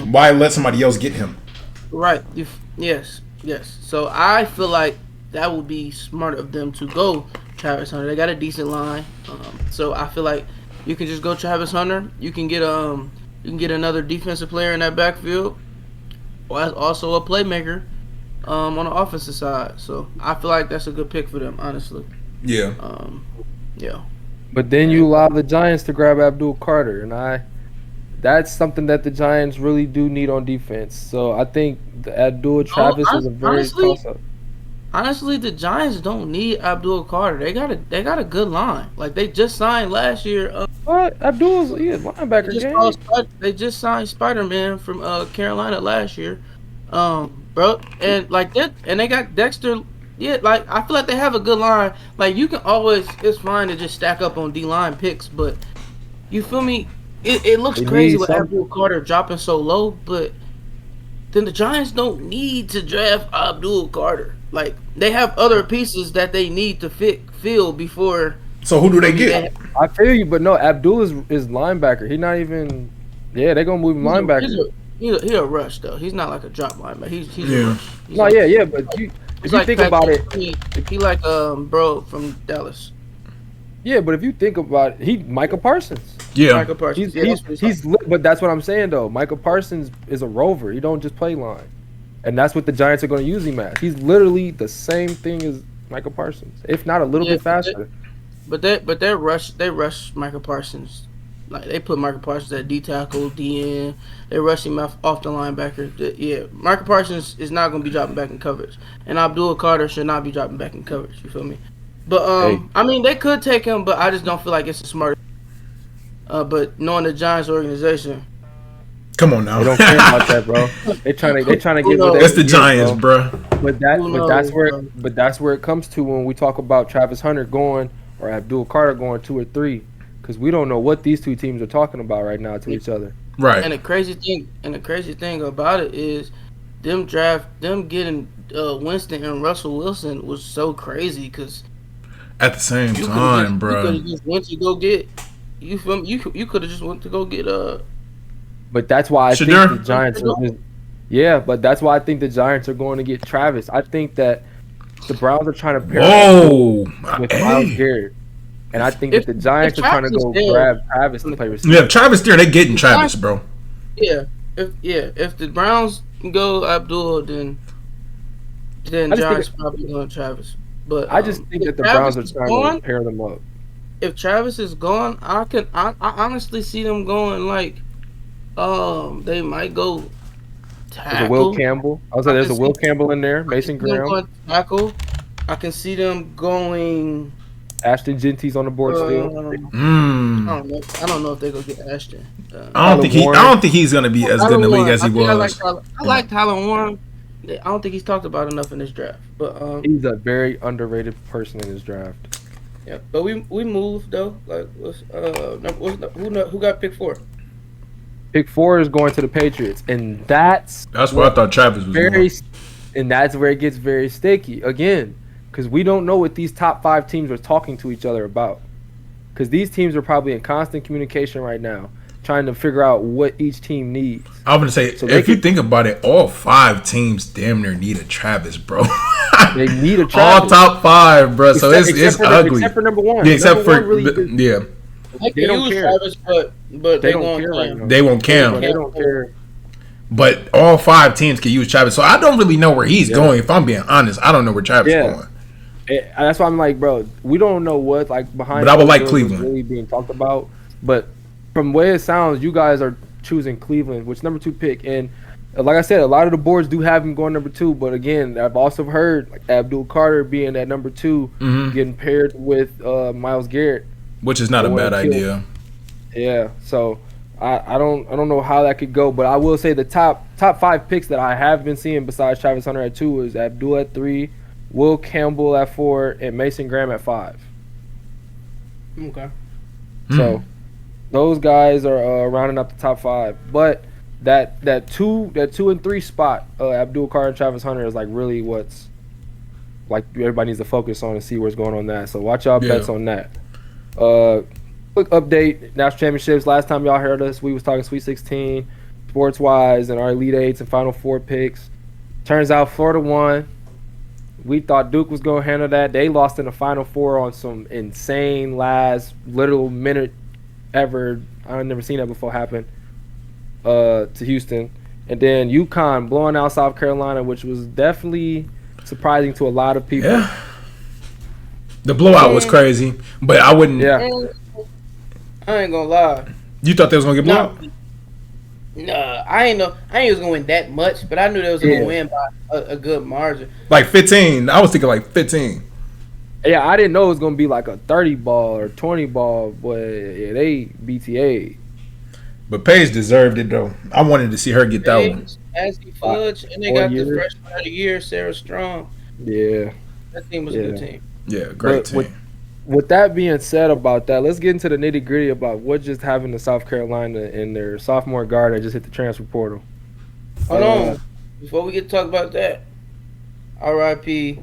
Why let somebody else get him? Right. Yes. So I feel like that would be smart of them to go Travis Hunter. They got a decent line, so I feel like you can just go Travis Hunter. You can get another defensive player in that backfield, also a playmaker on the offensive side. So I feel like that's a good pick for them, honestly. Yeah. Yeah. But then you allow the Giants to grab Abdul Carter, and that's something that the Giants really do need on defense. So I think the Abdul Travis is a very toss-up. Honestly, the Giants don't need Abdul Carter. They got a good line. Like they just signed last year. What? Abdul's linebacker game. They just signed Spider-Man from Carolina last year, bro. And like that, and they got Dexter. Yeah, like I feel like they have a good line. Like you can always, it's fine to just stack up on D-line picks, but you feel me? It looks crazy with Abdul Carter dropping so low, but then the Giants don't need to draft Abdul Carter. Like they have other pieces that they need to fill before. So who do they get? I feel you, but no, Abdul is linebacker. He not even. Yeah, they gonna move him linebacker. He's a rush though. He's not like a drop linebacker. He's a rush. No, yeah, but if you think about it, he like bro from Dallas. yeah, but if you think about it, he Micah Parsons. Yeah. Micah Parsons. He's but that's what I'm saying though. Micah Parsons is a rover. He don't just play line, and that's what the Giants are going to use him as. He's literally the same thing as Micah Parsons, if not a little bit faster. But they rush Micah Parsons. Like they put Micah Parsons at D tackle, DN. They rush him off the linebacker. Yeah, Micah Parsons is not going to be dropping back in coverage, and Abdul Carter should not be dropping back in coverage. You feel me? But I mean, they could take him, but I just don't feel like it's a smart. But knowing the Giants organization, come on now, they don't care about that, bro. They trying to get what that's the Giants, bro. But that's where it comes to when we talk about Travis Hunter going or Abdul Carter going 2 or 3, because we don't know what these two teams are talking about right now to each other. Right. And the crazy thing about it is them getting Winston and Russell Wilson was so crazy because at the same time, bro, you could have just went to go get. You feel me? You could have just went to go get But that's why I think the Giants are just, but that's why I think the Giants are going to get Travis. I think that the Browns are trying to pair with Myles Garrett. And I think that the Giants are trying to go grab Travis to play receiver. Yeah, if Travis there, they getting Travis, bro. Yeah. If the Browns go Abdul, then Giants probably going Travis. But I just think that the Browns are trying to pair them up. If Travis is gone, I honestly see them going like, they might go tackle. There's a Will Campbell. I was like, there's a Will Campbell in there. Mason Graham. Tackle. I can see them going. Ashton Genty's on the board still. I don't know if they go get Ashton. I don't think he's gonna be as good in the league as he was. I like Tyler Warren. I don't think he's talked about enough in this draft. But he's a very underrated person in this draft. Yeah, but we moved though. Like, who got pick 4? Pick 4 is going to the Patriots, and that's where I thought Travis was going. And that's where it gets very sticky again, because we don't know what these top 5 teams are talking to each other about. Because these teams are probably in constant communication right now, trying to figure out what each team needs. I'm gonna say, if you think about it, all 5 teams damn near need a Travis, bro. They need a Travis. All top 5, bro. So it's ugly. Except for number 1. Yeah, except for really they don't care. Travis, but they don't care right now. They won't Cam. They don't care. But all 5 teams can use Travis, so I don't really know where he's going. If I'm being honest, I don't know where Travis is going. That's why I'm like, bro, we don't know what behind. But I would like Cleveland really being talked about. But from the way it sounds, you guys are choosing Cleveland, which number 2 pick. And like I said, a lot of the boards do have him going number 2. But again, I've also heard like Abdul Carter being at number 2, getting paired with Myles Garrett, which is not a bad idea. Yeah, so I don't know how that could go, but I will say the top 5 picks that I have been seeing besides Travis Hunter at 2 is Abdul at 3, Will Campbell at 4, and Mason Graham at 5. Okay. So those guys are rounding up the top 5, but that 2 and 3 spot, Abdul Carter and Travis Hunter is like really what's like everybody needs to focus on and see what's going on that. So watch y'all bets on that. Quick update, National Championships. Last time y'all heard us, we was talking Sweet 16, sports-wise, and our Elite Eights and Final Four picks. Turns out Florida won. We thought Duke was going to handle that. They lost in the Final Four on some insane last literal minute ever. I've never seen that before happen to Houston. And then UConn blowing out South Carolina, which was definitely surprising to a lot of people. Yeah. The blowout was crazy, but I wouldn't. Yeah. I ain't gonna lie. You thought they was gonna get blown out? Nah, I ain't know. I ain't was gonna win that much, but I knew they was gonna win by a good margin. Like 15. I was thinking like 15. Yeah, I didn't know it was gonna be like a 30 ball or 20 ball, but yeah, they BTA. But Paige deserved it though. I wanted to see her get that one. Ashley Fudge, and they got the freshman of the year, Sarah Strong. Yeah, that team was a good team. Yeah, great team. With that being said about that, let's get into the nitty gritty about what just happened to South Carolina and their sophomore guard that just hit the transfer portal. Hold on. Before we get to talk about that, R.I.P.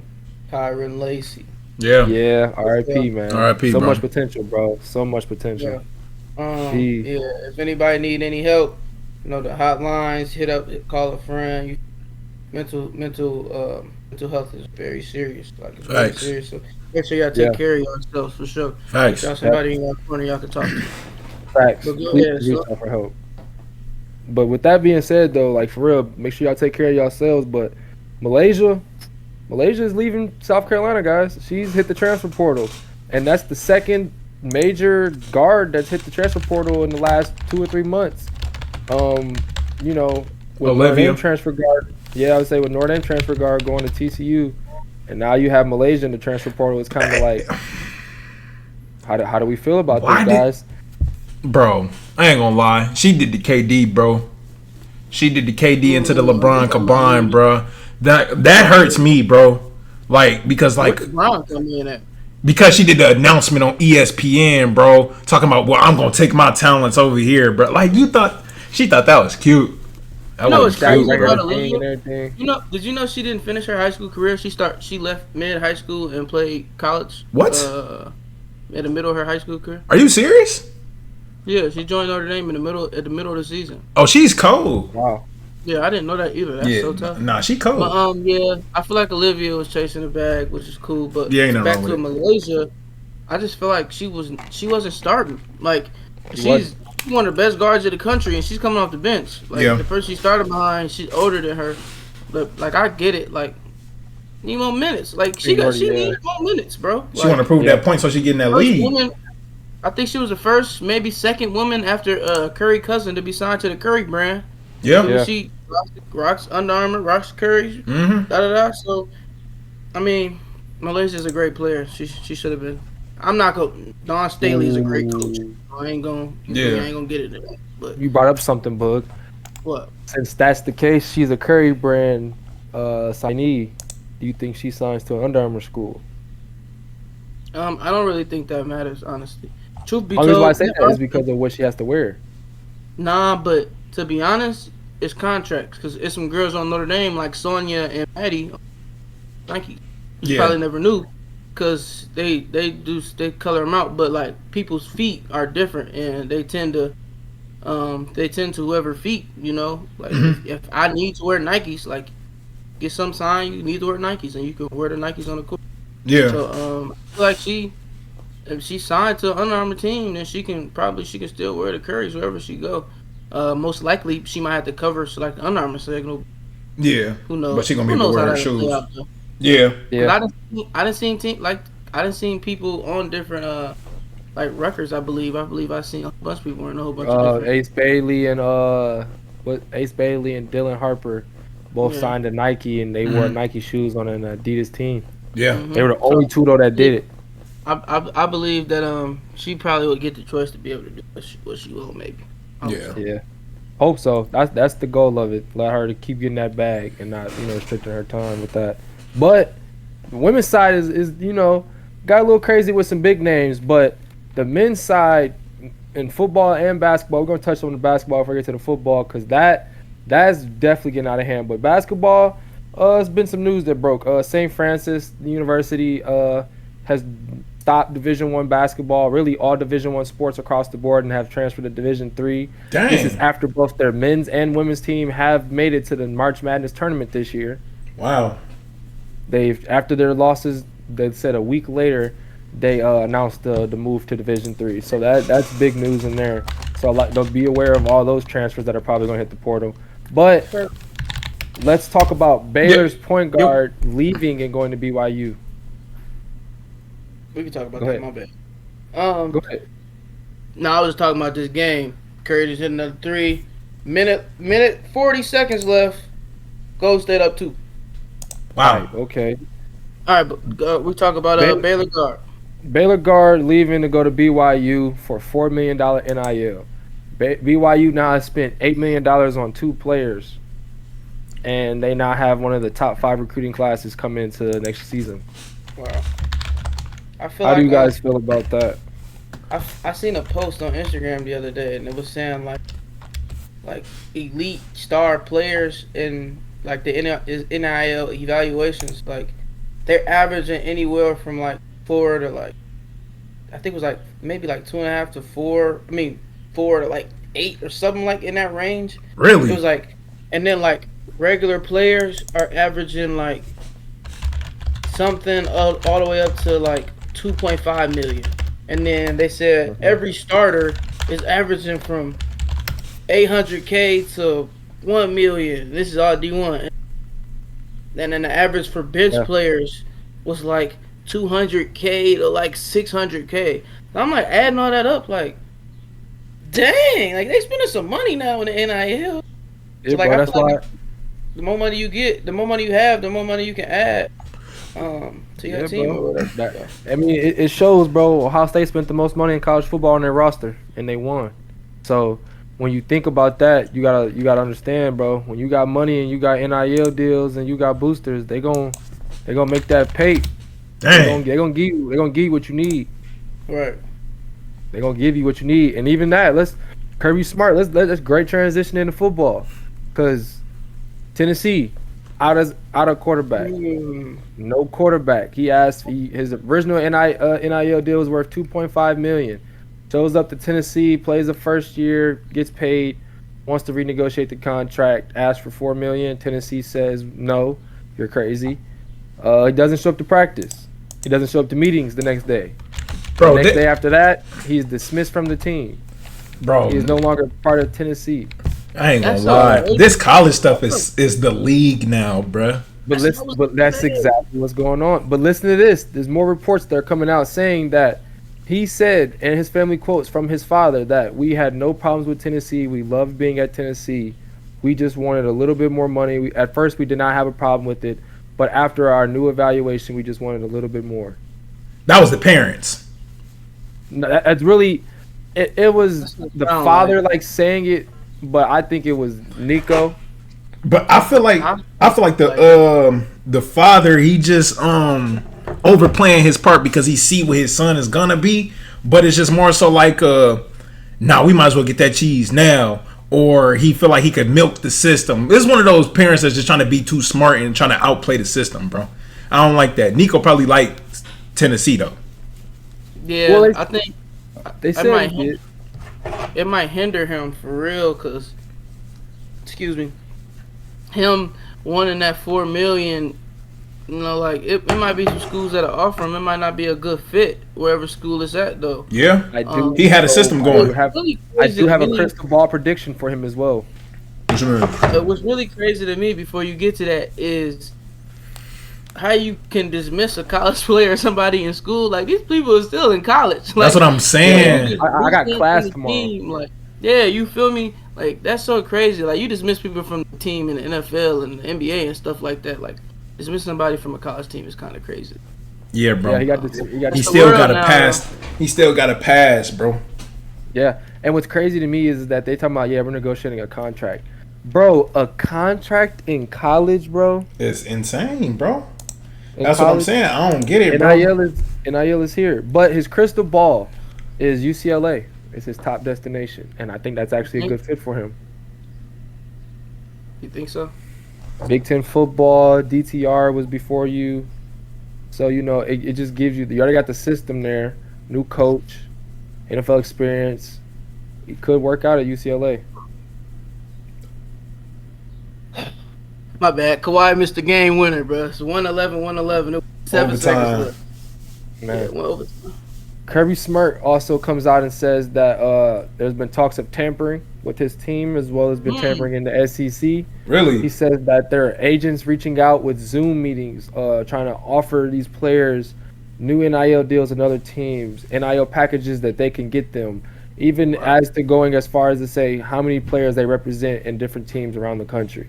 Kyron Lacey. Yeah. Yeah, R.I.P. man. R.I.P., So bro. much potential, bro. So much potential. He- Yeah. If anybody need any help, the hotlines. Hit up, call a friend. Mental health is very serious. Like it's very Facts. serious. So make sure y'all take Yeah. care of yourselves for sure. Facts. Y'all somebody in your corner y'all can talk to. Facts. But go Please ahead, reach so- out for help. But with that being said, though, like for real, make sure y'all take care of yourselves. But Malaysia is leaving South Carolina, guys. She's hit the transfer portal, and that's the second major guard that's hit the transfer portal in the last 2 or 3 months. You know, with Notre Olivia. Dame transfer guard. Yeah, I would say with Notre Dame transfer guard going to TCU, and now you have Malaysia in the transfer portal. It's kind of like, how do we feel about Why this, did- guys? Bro, I ain't gonna lie. She did the KD, bro. She did the KD into the LeBron combined, bro. That hurts me, bro. Like because Brown come in at. because she did the announcement on ESPN, bro, talking about I'm gonna take my talents over here, bro. Like she thought that was cute. That No, was it's crazy cute, about bro. Olivia. And everything. Did you know she didn't finish her high school career? She left mid high school and played college. What? In the middle of her high school career. Are you serious? Yeah, she joined Notre Dame at the middle of the season. Oh, she's cold. Wow. Yeah, I didn't know that either. That's so tough. Nah, she cold. But yeah, I feel like Olivia was chasing the bag, which is cool. But Yeah, ain't nothing back wrong to with Malaysia, I just feel like she wasn't starting. Like She she's one of the best guards in the country, and she's coming off the bench. Like Yeah. the person she started behind, she's older than her. But like I get it, like need more minutes. Like she Yeah. needs more minutes, bro. She want to prove yeah. that point so she get in that First lead. woman, I think she was the first, maybe second woman after Curry cousin to be signed to the Curry brand. Yeah. Yeah. She rocks Under Armour, rocks Curry, Mm-hmm. da da da. So, I mean, Malaysia's a great player. She should have been. I'm not going. Don Staley is a great coach. I ain't gonna. Yeah. I ain't gonna get it. But You brought up something, Bug. what? Since that's the case, she's a Curry brand signee. Do you think she signs to an Under Armour school? I don't really think that matters, honestly. Truth be The only reason why I told, say that is because of what she has to wear. nah. But to be honest, it's contracts because it's some girls on Notre Dame like Sonia and Maddie. Nike. You Yeah. probably never knew because they color them out, but like people's feet are different and they tend to whoever feet, like if I need to wear Nikes, like get some sign you need to wear Nikes and you can wear the Nikes on the court. Yeah. So I feel like if she signed to an Under Armour team, then she can still wear the Currys wherever she go. Most likely she might have to cover like the Under Armour signal. Yeah. Who knows? But she gonna be Who able to knows wear how her that'll play shoes. out, though. Yeah. Yeah. I didn't seen people on different like records. I believe I seen a bunch of people wearing a whole bunch of different. Ace Bailey and Dylan Harper both Yeah. signed to Nike, and they wore Nike shoes on an Adidas team. Yeah. Mhm. They were the only two though that did it. I believe that she probably would get the choice to be able to do what she will maybe. I hope Yeah. so. Yeah. Hope so. That's the goal of it. Let her to keep getting that bag and not restricting her time with that. But the women's side is got a little crazy with some big names, but the men's side in football and basketball, we're gonna touch on the basketball before we get to the football because that's definitely getting out of hand. But basketball, it's been some news that broke. St. Francis University has stopped Division I basketball, really all Division I sports across the board, and have transferred to Division III. Dang. This is after both their men's and women's team have made it to the March Madness tournament this year. Wow. After their losses, they said a week later they announced the move to Division III. So that's big news in there. So they'll be aware of all those transfers that are probably going to hit the portal. But let's talk about Baylor's point guard leaving and going to BYU. We can talk about Go that. ahead. My bad. Go ahead. No, I was just talking about this game. Curry just hit another 3. Minute 40 seconds left. Gold State up 2. Wow. Right, okay. All right, but we talk about Baylor guard. Baylor guard leaving to go to BYU for $4 million NIL. BYU now has spent $8 million on 2 players, and they now have one of the top 5 recruiting classes come into next season. Wow. I feel How do like you guys feel about that? I seen a post on Instagram the other day, and it was saying like elite star players in like the NIL evaluations, like they're averaging anywhere from like 4 to like, I think it was like maybe like 2.5 to 4. I mean 4 to like 8 or something like in that range. Really? It was like, and then like regular players are averaging like something all the way up to like 2.5 million. And then they said every starter is averaging from 800K to 1 million. This is all D1. And then the average for bench players was like 200K to like 600K. I'm like adding all that up, like, dang, like they spending some money now in the NIL. Yeah, So like, bro, I that's feel why. like the more money you get, the more money you have, the more money you can add to your team or whatever. I mean, it shows, bro. Ohio State spent the most money in college football on their roster, and they won. So when you think about that, you gotta understand, bro. When you got money and you got NIL deals and you got boosters, they gonna make that pay. Dang. They gonna give you what you need. Right. They gonna give you what you need, and even that. Let's Kirby Smart. Let's great transition into football, cause Tennessee out of quarterback. No quarterback. He asked. His original NIL deal was worth $2.5 million. Shows up to Tennessee, plays the first year, gets paid, wants to renegotiate the contract, asks for $4 million. Tennessee says no, you're crazy. He doesn't show up to practice. He doesn't show up to meetings the next day. Bro, The next day after that, he's dismissed from the team. bro, He is no longer part of Tennessee. I ain't gonna That's lie. all. This college stuff is the league now, bruh. But that's exactly what's going on. But listen to this. There's more reports that are coming out saying that he said, and his family quotes from his father, that we had no problems with Tennessee. We loved being at Tennessee. We just wanted a little bit more money. At first, we did not have a problem with it. But after our new evaluation, we just wanted a little bit more. That was the parents. No, that's really, it was the father like saying it, but I think it was Nico. But I feel like the father, he just overplaying his part because he see what his son is gonna be. But it's just more so like nah, we might as well get that cheese now. Or he feel like he could milk the system. This is one of those parents that's just trying to be too smart and trying to outplay the system, bro. I don't like that. Nico probably liked Tennessee though. Yeah, Well, I think They it said might, it might hinder him for real, cause, excuse me, him wanting that 4 million, you know, like it might be some schools that are offering him. It might not be a good fit wherever school is at though. Yeah, I do. he had a system going. I do have a crystal ball prediction for him as well. What you mean? What's really crazy to me before you get to that is how you can dismiss a college player or somebody in school. Like, these people are still in college. Like, That's what I'm saying. I got class tomorrow. Like, yeah, you feel me? Like, that's so crazy. Like, you dismiss people from the team in the NFL and the NBA and stuff like that. Like, dismiss somebody from a college team is kind of crazy. Yeah, bro. Yeah, He still got to pass. He still got to pass, bro. Yeah, and what's crazy to me is that they talking about, yeah, we're negotiating a contract. Bro, a contract in college, bro? It's insane, bro. In That's what I'm college? saying. I don't get it, bro. NIL is here. But his crystal ball is UCLA. It's his top destination. And I think that's actually a good fit for him. You think so? Big Ten football, DTR was before you. So, you know, it just gives you already got the system there. New coach, NFL experience. It could work out at UCLA. My bad. Kawhi missed the game winner, bro. It's 111. It was 7 Overtime. seconds left. Man. Yeah, one overtime. Kirby Smart also comes out and says that there's been talks of tampering with his team as well as been tampering in the SEC. Really? He says that there are agents reaching out with Zoom meetings, trying to offer these players new NIL deals and other teams, NIL packages that they can get them, even as to going as far as to say how many players they represent in different teams around the country.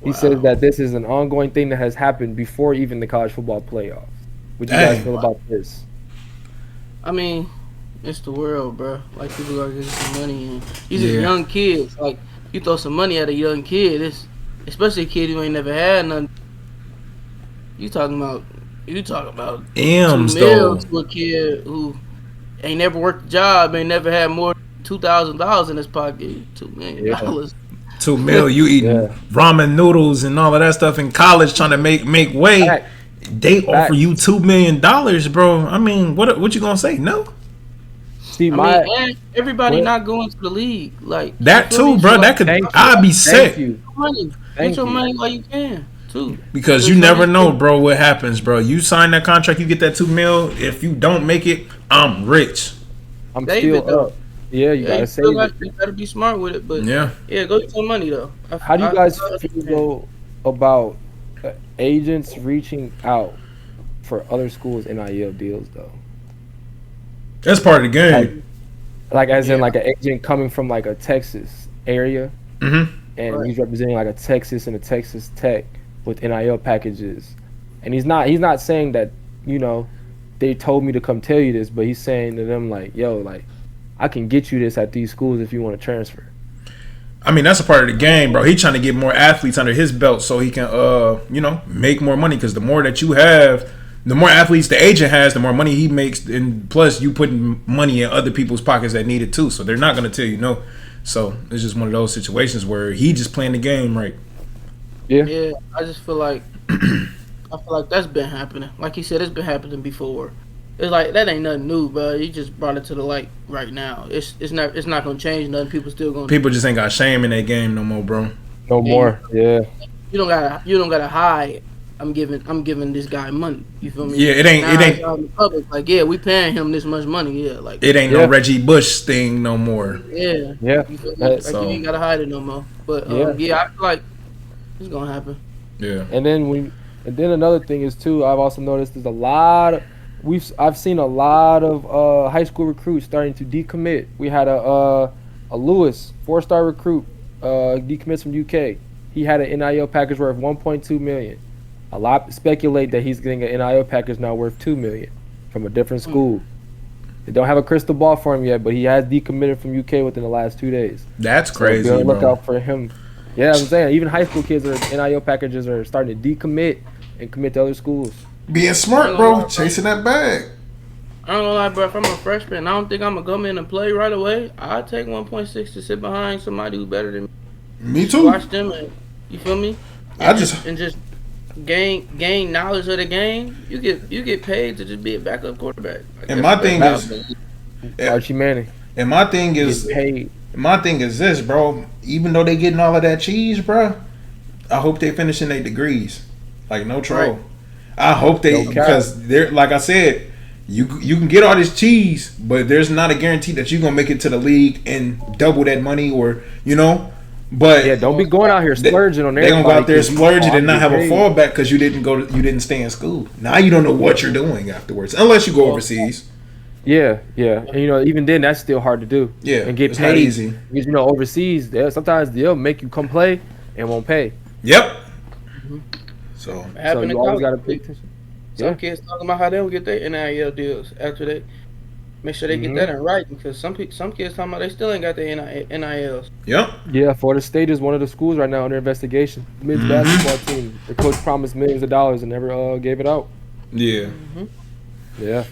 He says that this is an ongoing thing that has happened before even the college football playoffs. What do you guys feel about this? I mean, it's the world, bro. Like, people are getting some money in. These are young kids. Like, you throw some money at a young kid, it's especially a kid who ain't never had none. You talking about M's 2 though. mil to a kid who ain't never worked a job, ain't never had more than $2,000 in his pocket. $2 million. 2 mil, you eating ramen noodles and all of that stuff in college, trying to make way. Fact. They offer you $2 million, bro. I mean, what you gonna say? No. See, and everybody not going to the league, like that you feel too, me? bro. So, That could Thank I'd be sick. Thank you. Get your money while you can, too. Because you never know, bro, what happens, bro. You sign that contract, you get that 2 mil. If you don't make it, I'm rich. I'm Save it, still though. up. Yeah, you gotta save it. You gotta be smart with it, but Yeah. go get your money though. How do you guys feel though about agents reaching out for other schools' NIL deals though? That's part of the game. Like as in like an agent coming from like a Texas area, Mm-hmm. and he's representing like a Texas and a Texas Tech with NIL packages, and he's not saying that they told me to come tell you this, but he's saying to them like, yo, like I can get you this at these schools if you want to transfer. I mean, that's a part of the game, bro. He's trying to get more athletes under his belt so he can, make more money. Because the more that you have, the more athletes the agent has, the more money he makes. And plus, you putting money in other people's pockets that need it too. So they're not going to tell you no. So it's just one of those situations where he just playing the game right. Yeah, I just feel like that's been happening. Like he said, it's been happening before. It's like that ain't nothing new, bro. You just brought it to the light right now. It's not gonna change nothing. People still gonna. People just ain't got shame in that game no more, bro. No more. Yeah. You don't gotta hide. I'm giving this guy money. You feel me? Yeah, it ain't out in the public. Like, yeah, we paying him this much money. Yeah, like it ain't no Reggie Bush thing no more. Yeah. Yeah. You feel me? Like you ain't gotta hide it no more. But I feel like it's gonna happen. Yeah. And then another thing is too, I've also noticed there's a lot of I've seen a lot of high school recruits starting to decommit. We had a Lewis, 4-star recruit, decommits from UK. He had an NIL package worth $1.2 million. A lot speculate that he's getting an NIL package now worth $2 million from a different school. They don't have a crystal ball for him yet, but he has decommitted from UK within the last 2 days. That's crazy, so be on the bro. lookout for him. Yeah, I'm saying even high school kids are NIL packages are starting to decommit and commit to other schools. Being smart, bro. Chasing that bag. I don't know, like, bro. If I'm a freshman, and I don't think I'm gonna come in and play right away. I'll take 1.6 to sit behind somebody who's better than me. Me too. Watch them, and you feel me? I just gain knowledge of the game. You get paid to just be a backup quarterback. Like, and my thing is Archie Manning. And my thing is paid. My thing is this, bro. Even though they getting all of that cheese, bro, I hope they finishing their degrees. Like no troll. Right. I hope they because they're like I said, you can get all this cheese, but there's not a guarantee that you're gonna make it to the league and double that money or But yeah, don't be going out here splurging on everybody. They're gonna go out there splurging and not have a fallback because you didn't stay in school. Now you don't know what you're doing afterwards, unless you go overseas. Yeah, and even then that's still hard to do. Yeah, and get it's paid not easy because overseas, sometimes they'll make you come play and won't pay. Yep. Mm-hmm. So you always gotta pay attention. Some kids talking about how they'll get their NIL deals after they make sure they get that in writing because some kids talking about they still ain't got their NILs. Yep. Yeah, Florida State is one of the schools right now under investigation. Men's basketball team. The coach promised millions of dollars and never gave it out. Yeah. Yeah,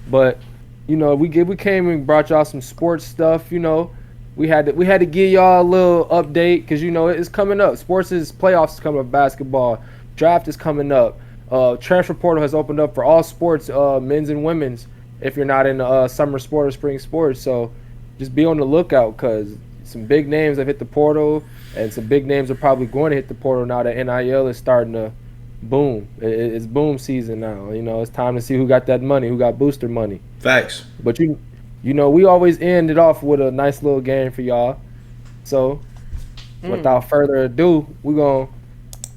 but we came and brought y'all some sports stuff. We had to give y'all a little update because it's coming up. Playoffs is coming up. Basketball draft is coming up. Transfer portal has opened up for all sports, men's and women's. If you're not in summer sport or spring sports, so just be on the lookout because some big names have hit the portal, and some big names are probably going to hit the portal now that NIL is starting to boom. It's boom season now. It's time to see who got that money, who got booster money. Facts. But we always end it off with a nice little game for y'all. So without further ado, we're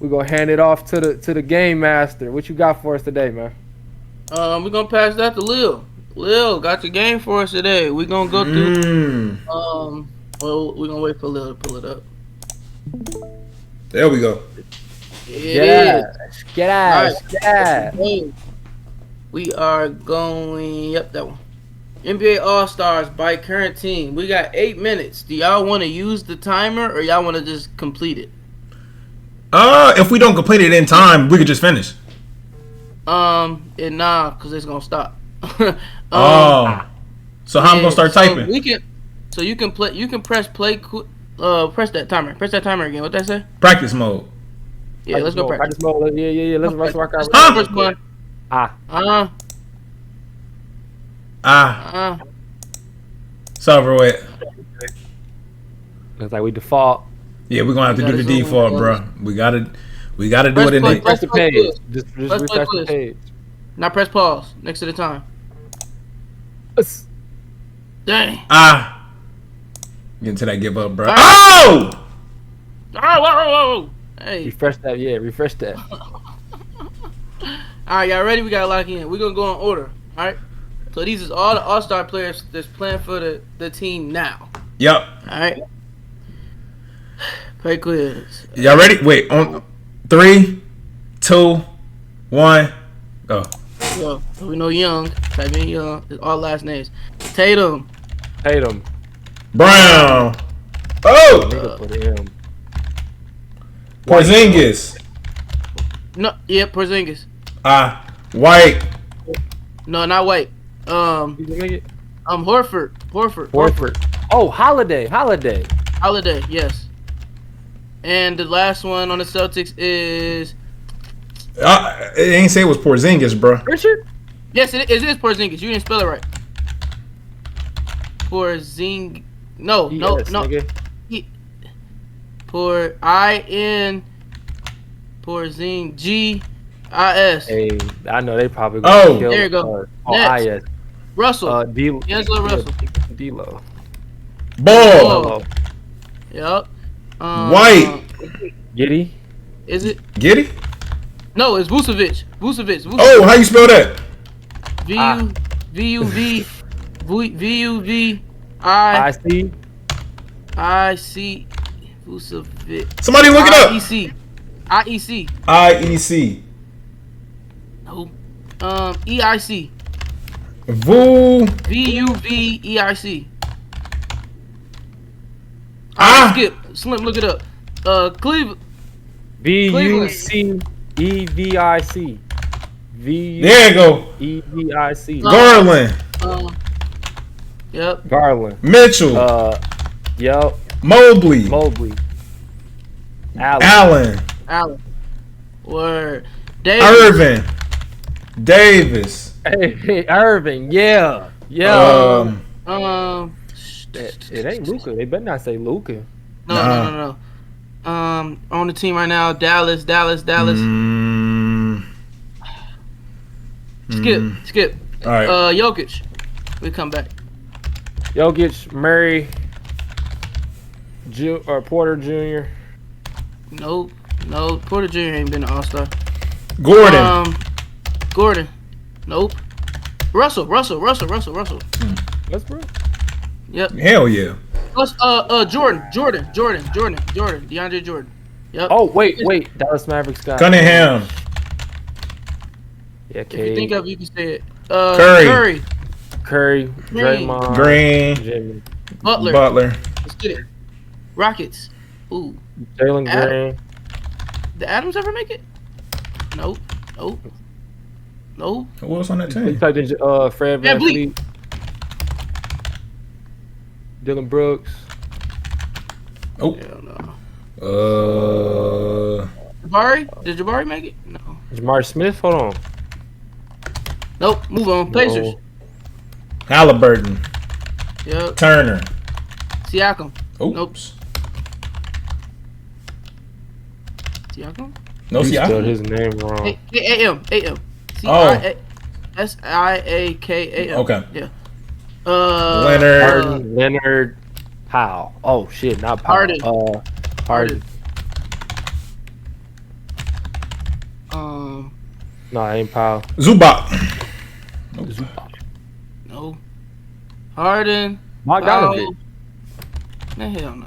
gonna hand it off to the game master. What you got for us today, man? We're gonna pass that to Lil. Lil got the game for us today. We're gonna go through. Well, we're gonna wait for Lil to pull it up. There we go. Get out. We are going. Yep, that one. NBA All-Stars by current team. We got 8 minutes. Do y'all want to use the timer or y'all want to just complete it? If we don't complete it in time, we could just finish. Because it's gonna stop. So how I'm gonna start typing? You can press play. Press that timer. Press that timer again. What that say? Practice mode. Yeah, let's go practice. Practice mode. Yeah. Let's rock out. First one. Ah. It's over with. Looks like we default. Yeah, we're gonna have to do the zoom default, in. bro. We gotta do it in play. the. Refresh the play page. quiz. Just Press play refresh the quiz. page. Now press pause next to the time. Dang. Get into that give up, bro. Ah. Oh! Whoa. Hey. Refresh that. Yeah, refresh that. Alright, y'all ready? We gotta lock in. We're gonna go in order. Alright? So these is all the all-star players that's playing for the team now. Yep. Alright? Play quiz. Y'all ready? Wait, on 3, 2, 1, go. Yo, we know Young. Type in Young. It's all last names. Tatum. Brown. Oh! Nigga put him. Porzingis. No, yeah, Porzingis. White. No, not White. Nigga. Horford. Oh, Holiday. Holiday, yes. And the last one on the Celtics is It ain't say it was Porzingis, bro. Richard. yes, it is Porzingis. You didn't spell it right. Porzing. No. Nigga. Porzing G-I-S. Hey, I know they probably. Oh. kill, There you go. Oh, Next. IS. Russell. D'Lo. Russell. D'Lo. Ball. Yep. White. Giddy. Is it? Get it? No, it's Vucevic. Oh, how you spell that? V-U-V-I-C. IC. Vucevic. Somebody look it up. IEC. IEC. Nope. EIC. VUVEIC. Skip. Slim, look it up. Cleveland. VUCEVIC. There you go. VUEVIC. Garland. Yep. Garland. Mitchell. Yep. Mobley. Allen. Word. Davis. Irvin. Davis. Hey, Irving. Yeah. Um. It ain't Luca. They better not say Luca. No. On the team right now, Dallas. Skip. All right. Jokic. We come back. Jokic, Murray, Porter Jr. Nope. No, Porter Jr. ain't been an All-Star. Gordon. Gordon. Nope. Russell. Westbrook. Yep. Hell yeah. Plus, Jordan. DeAndre Jordan. Yep. Oh, wait. Dallas Mavericks guy. Cunningham. Yeah, If you think of it, you can say it. Curry. Curry, Draymond, Green. Jimmy, Butler. Let's get it. Rockets. Ooh. Jalen Green. Did Adams ever make it? Nope. Who else on that He team? typed in Fred VanVleet, Dylan Brooks. Oh. Hell no. Jabari? Did Jabari make it? No. Jamar Smith. Hold on. Nope. Move on. Pacers. Halliburton. Yep. Turner. Siakam. Oops. Nope. Siakam? No You spelled Siakam. his name wrong. A-M. Siakam. Okay. Yeah. Leonard Powell. Oh shit, not Powell. Harden. No, it ain't Powell. Zubac. No. Harden. Bogdanovich. Man, hell no.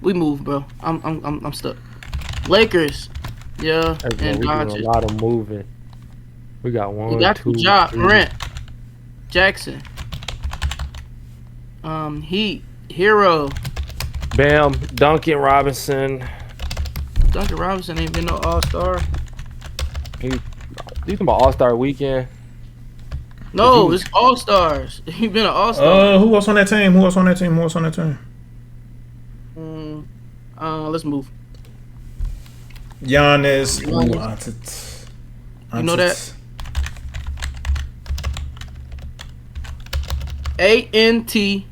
We move, bro. I'm stuck. Lakers. Yeah. Hey, bro, And we doing a Doncic. lot of moving. We got We one, got two, the job. three. Morant. Jackson. Heat. Hero. Bam, Duncan Robinson. Duncan Robinson ain't been no All-Star. You talking about All-Star Weekend? No, it's All Stars. He been an All Star. Who else on that team? Let's move. Giannis. You know that? A-N-T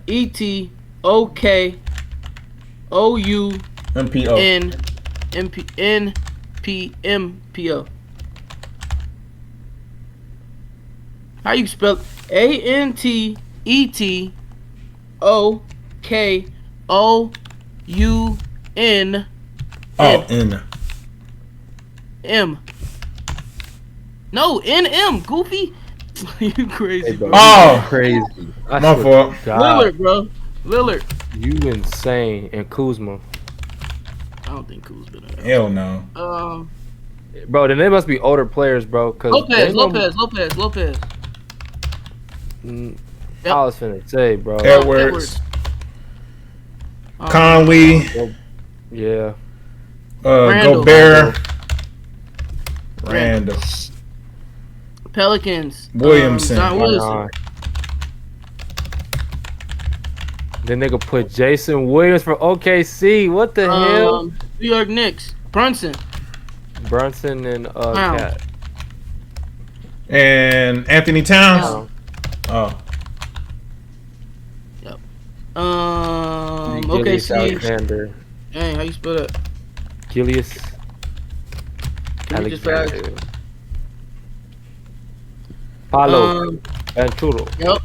E-T-O-K MPO. N-P-N-P-M-P-O. How you spell A-N-T-E-T-O-K-O-U-N N. M. No, N-M, goofy. You crazy, Hey, bro, bro. Oh. you crazy. I My swear fault. to God, Lillard, bro. Lillard. you insane. And Kuzma. I don't think Kuz's been there. Hell no. Bro, then they must be older players, bro. Cause Lopez. I was finna say, bro. Edwards. Conley. Yeah. Randall. Gobert. Randall. Pelicans. Williamson. Zion Williamson. Nah. Then they could put Jason Williams from OKC. What the hell? New York Knicks. Brunson. Brunson and Brown. Cat. And Anthony Towns. Brown. Oh. Gillius OKC. Alexander. Dang, how you spell that? Gillius Gilgeous Alexander. Paulo Banchero. Yep.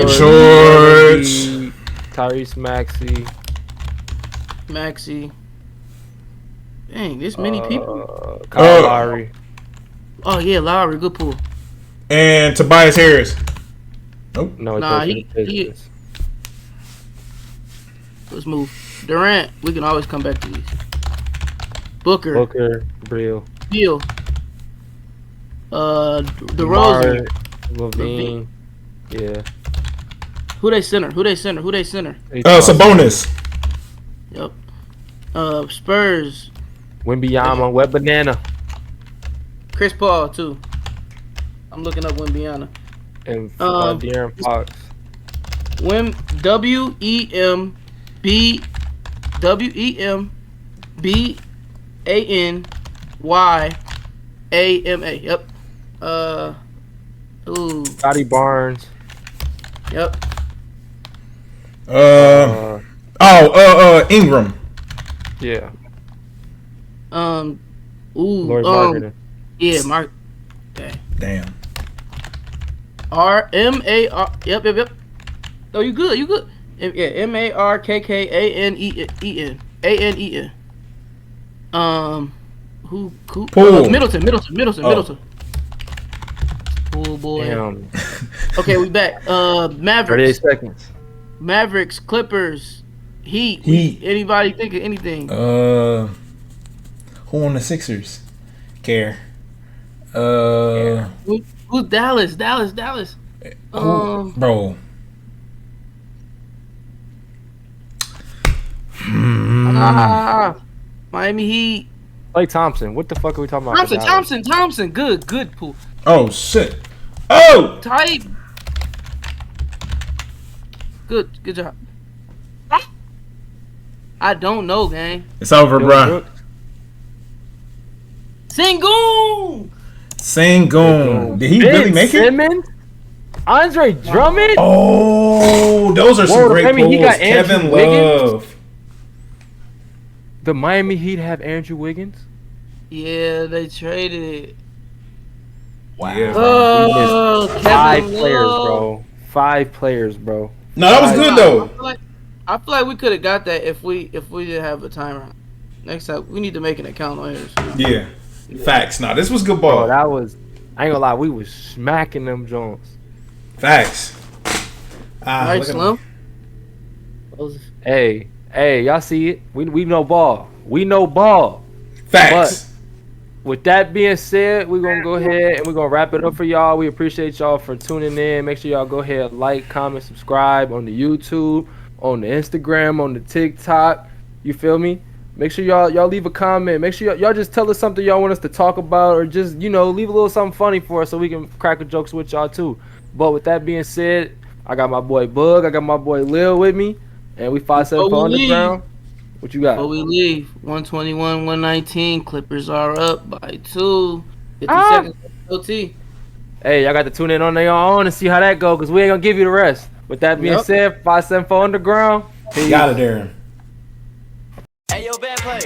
George. Tyrese Maxey. Maxey. Dang, this many people. Kyle Lowry. Oh yeah, Lowry, good pull. And Tobias Harris. Nope. No, Nah, he Let's move. Durant, we can always come back to these. Booker. Brill. Beal. DeRozan. Levine. Yeah. Who they center? Sabonis. Yep. Spurs. Wembanyama. Wet Banana. Chris Paul too. I'm looking up Wembanyama. And De'Aaron Fox. W-E-M-B-A-N-Y-A-M-A. Yep. Scotty Barnes. Yep. Ingram. Yeah. Lord Marketing. Yeah, Mark. Okay. Damn. R-M-A-R. Yep. Oh, you good. Yeah, M-A-R-K-K-A-N-E-N. A-N-E-N. Who? Poole. Middleton. Poole boy. Damn. Okay, we back. 38 Mavericks. seconds. Mavericks, Clippers, Heat. Anybody think of anything? Who on the Sixers? Care. Who's Dallas? Bro. Miami Heat. Klay Thompson. What the fuck are we talking about? Thompson. Good pool. Oh shit. Oh. Tight. Good job. I don't know, gang. It's over, bro. Sengun. Did he really make Simmons? Andre Drummond? Oh, those are some great pulls. He got Kevin Andrew Wiggins? Love. The Miami Heat have Andrew Wiggins? Yeah, they traded it. Wow. Yeah, Oh, Kevin Five players, bro. No, that was good though. I feel like we could have got that if we didn't have a timeout. Next time we need to make an account on here. Yeah. Facts. Nah, this was good Bro, ball. that was. I ain't gonna lie, we was smacking them joints. Facts. Right, Slim? Hey, y'all see it? We know ball. We know ball. Facts. With that being said, we're going to go ahead and we're going to wrap it up for y'all. We appreciate y'all for tuning in. Make sure y'all go ahead, like, comment, subscribe on the YouTube, on the Instagram, on the TikTok. You feel me? Make sure y'all leave a comment. Make sure y'all just tell us something y'all want us to talk about, or just leave a little something funny for us so we can crack a jokes with y'all too. But with that being said, I got my boy Bug, I got my boy Lil with me, and we 574 Underground. What you got? Before we leave, 121, 119. Clippers are up by 2. 50 Ah. seconds. OT. Hey, y'all got to tune in on their own and see how that go, because we ain't gonna give you the rest. With that being said, 574 Underground. Got it, Darren. Hey, yo, bad play.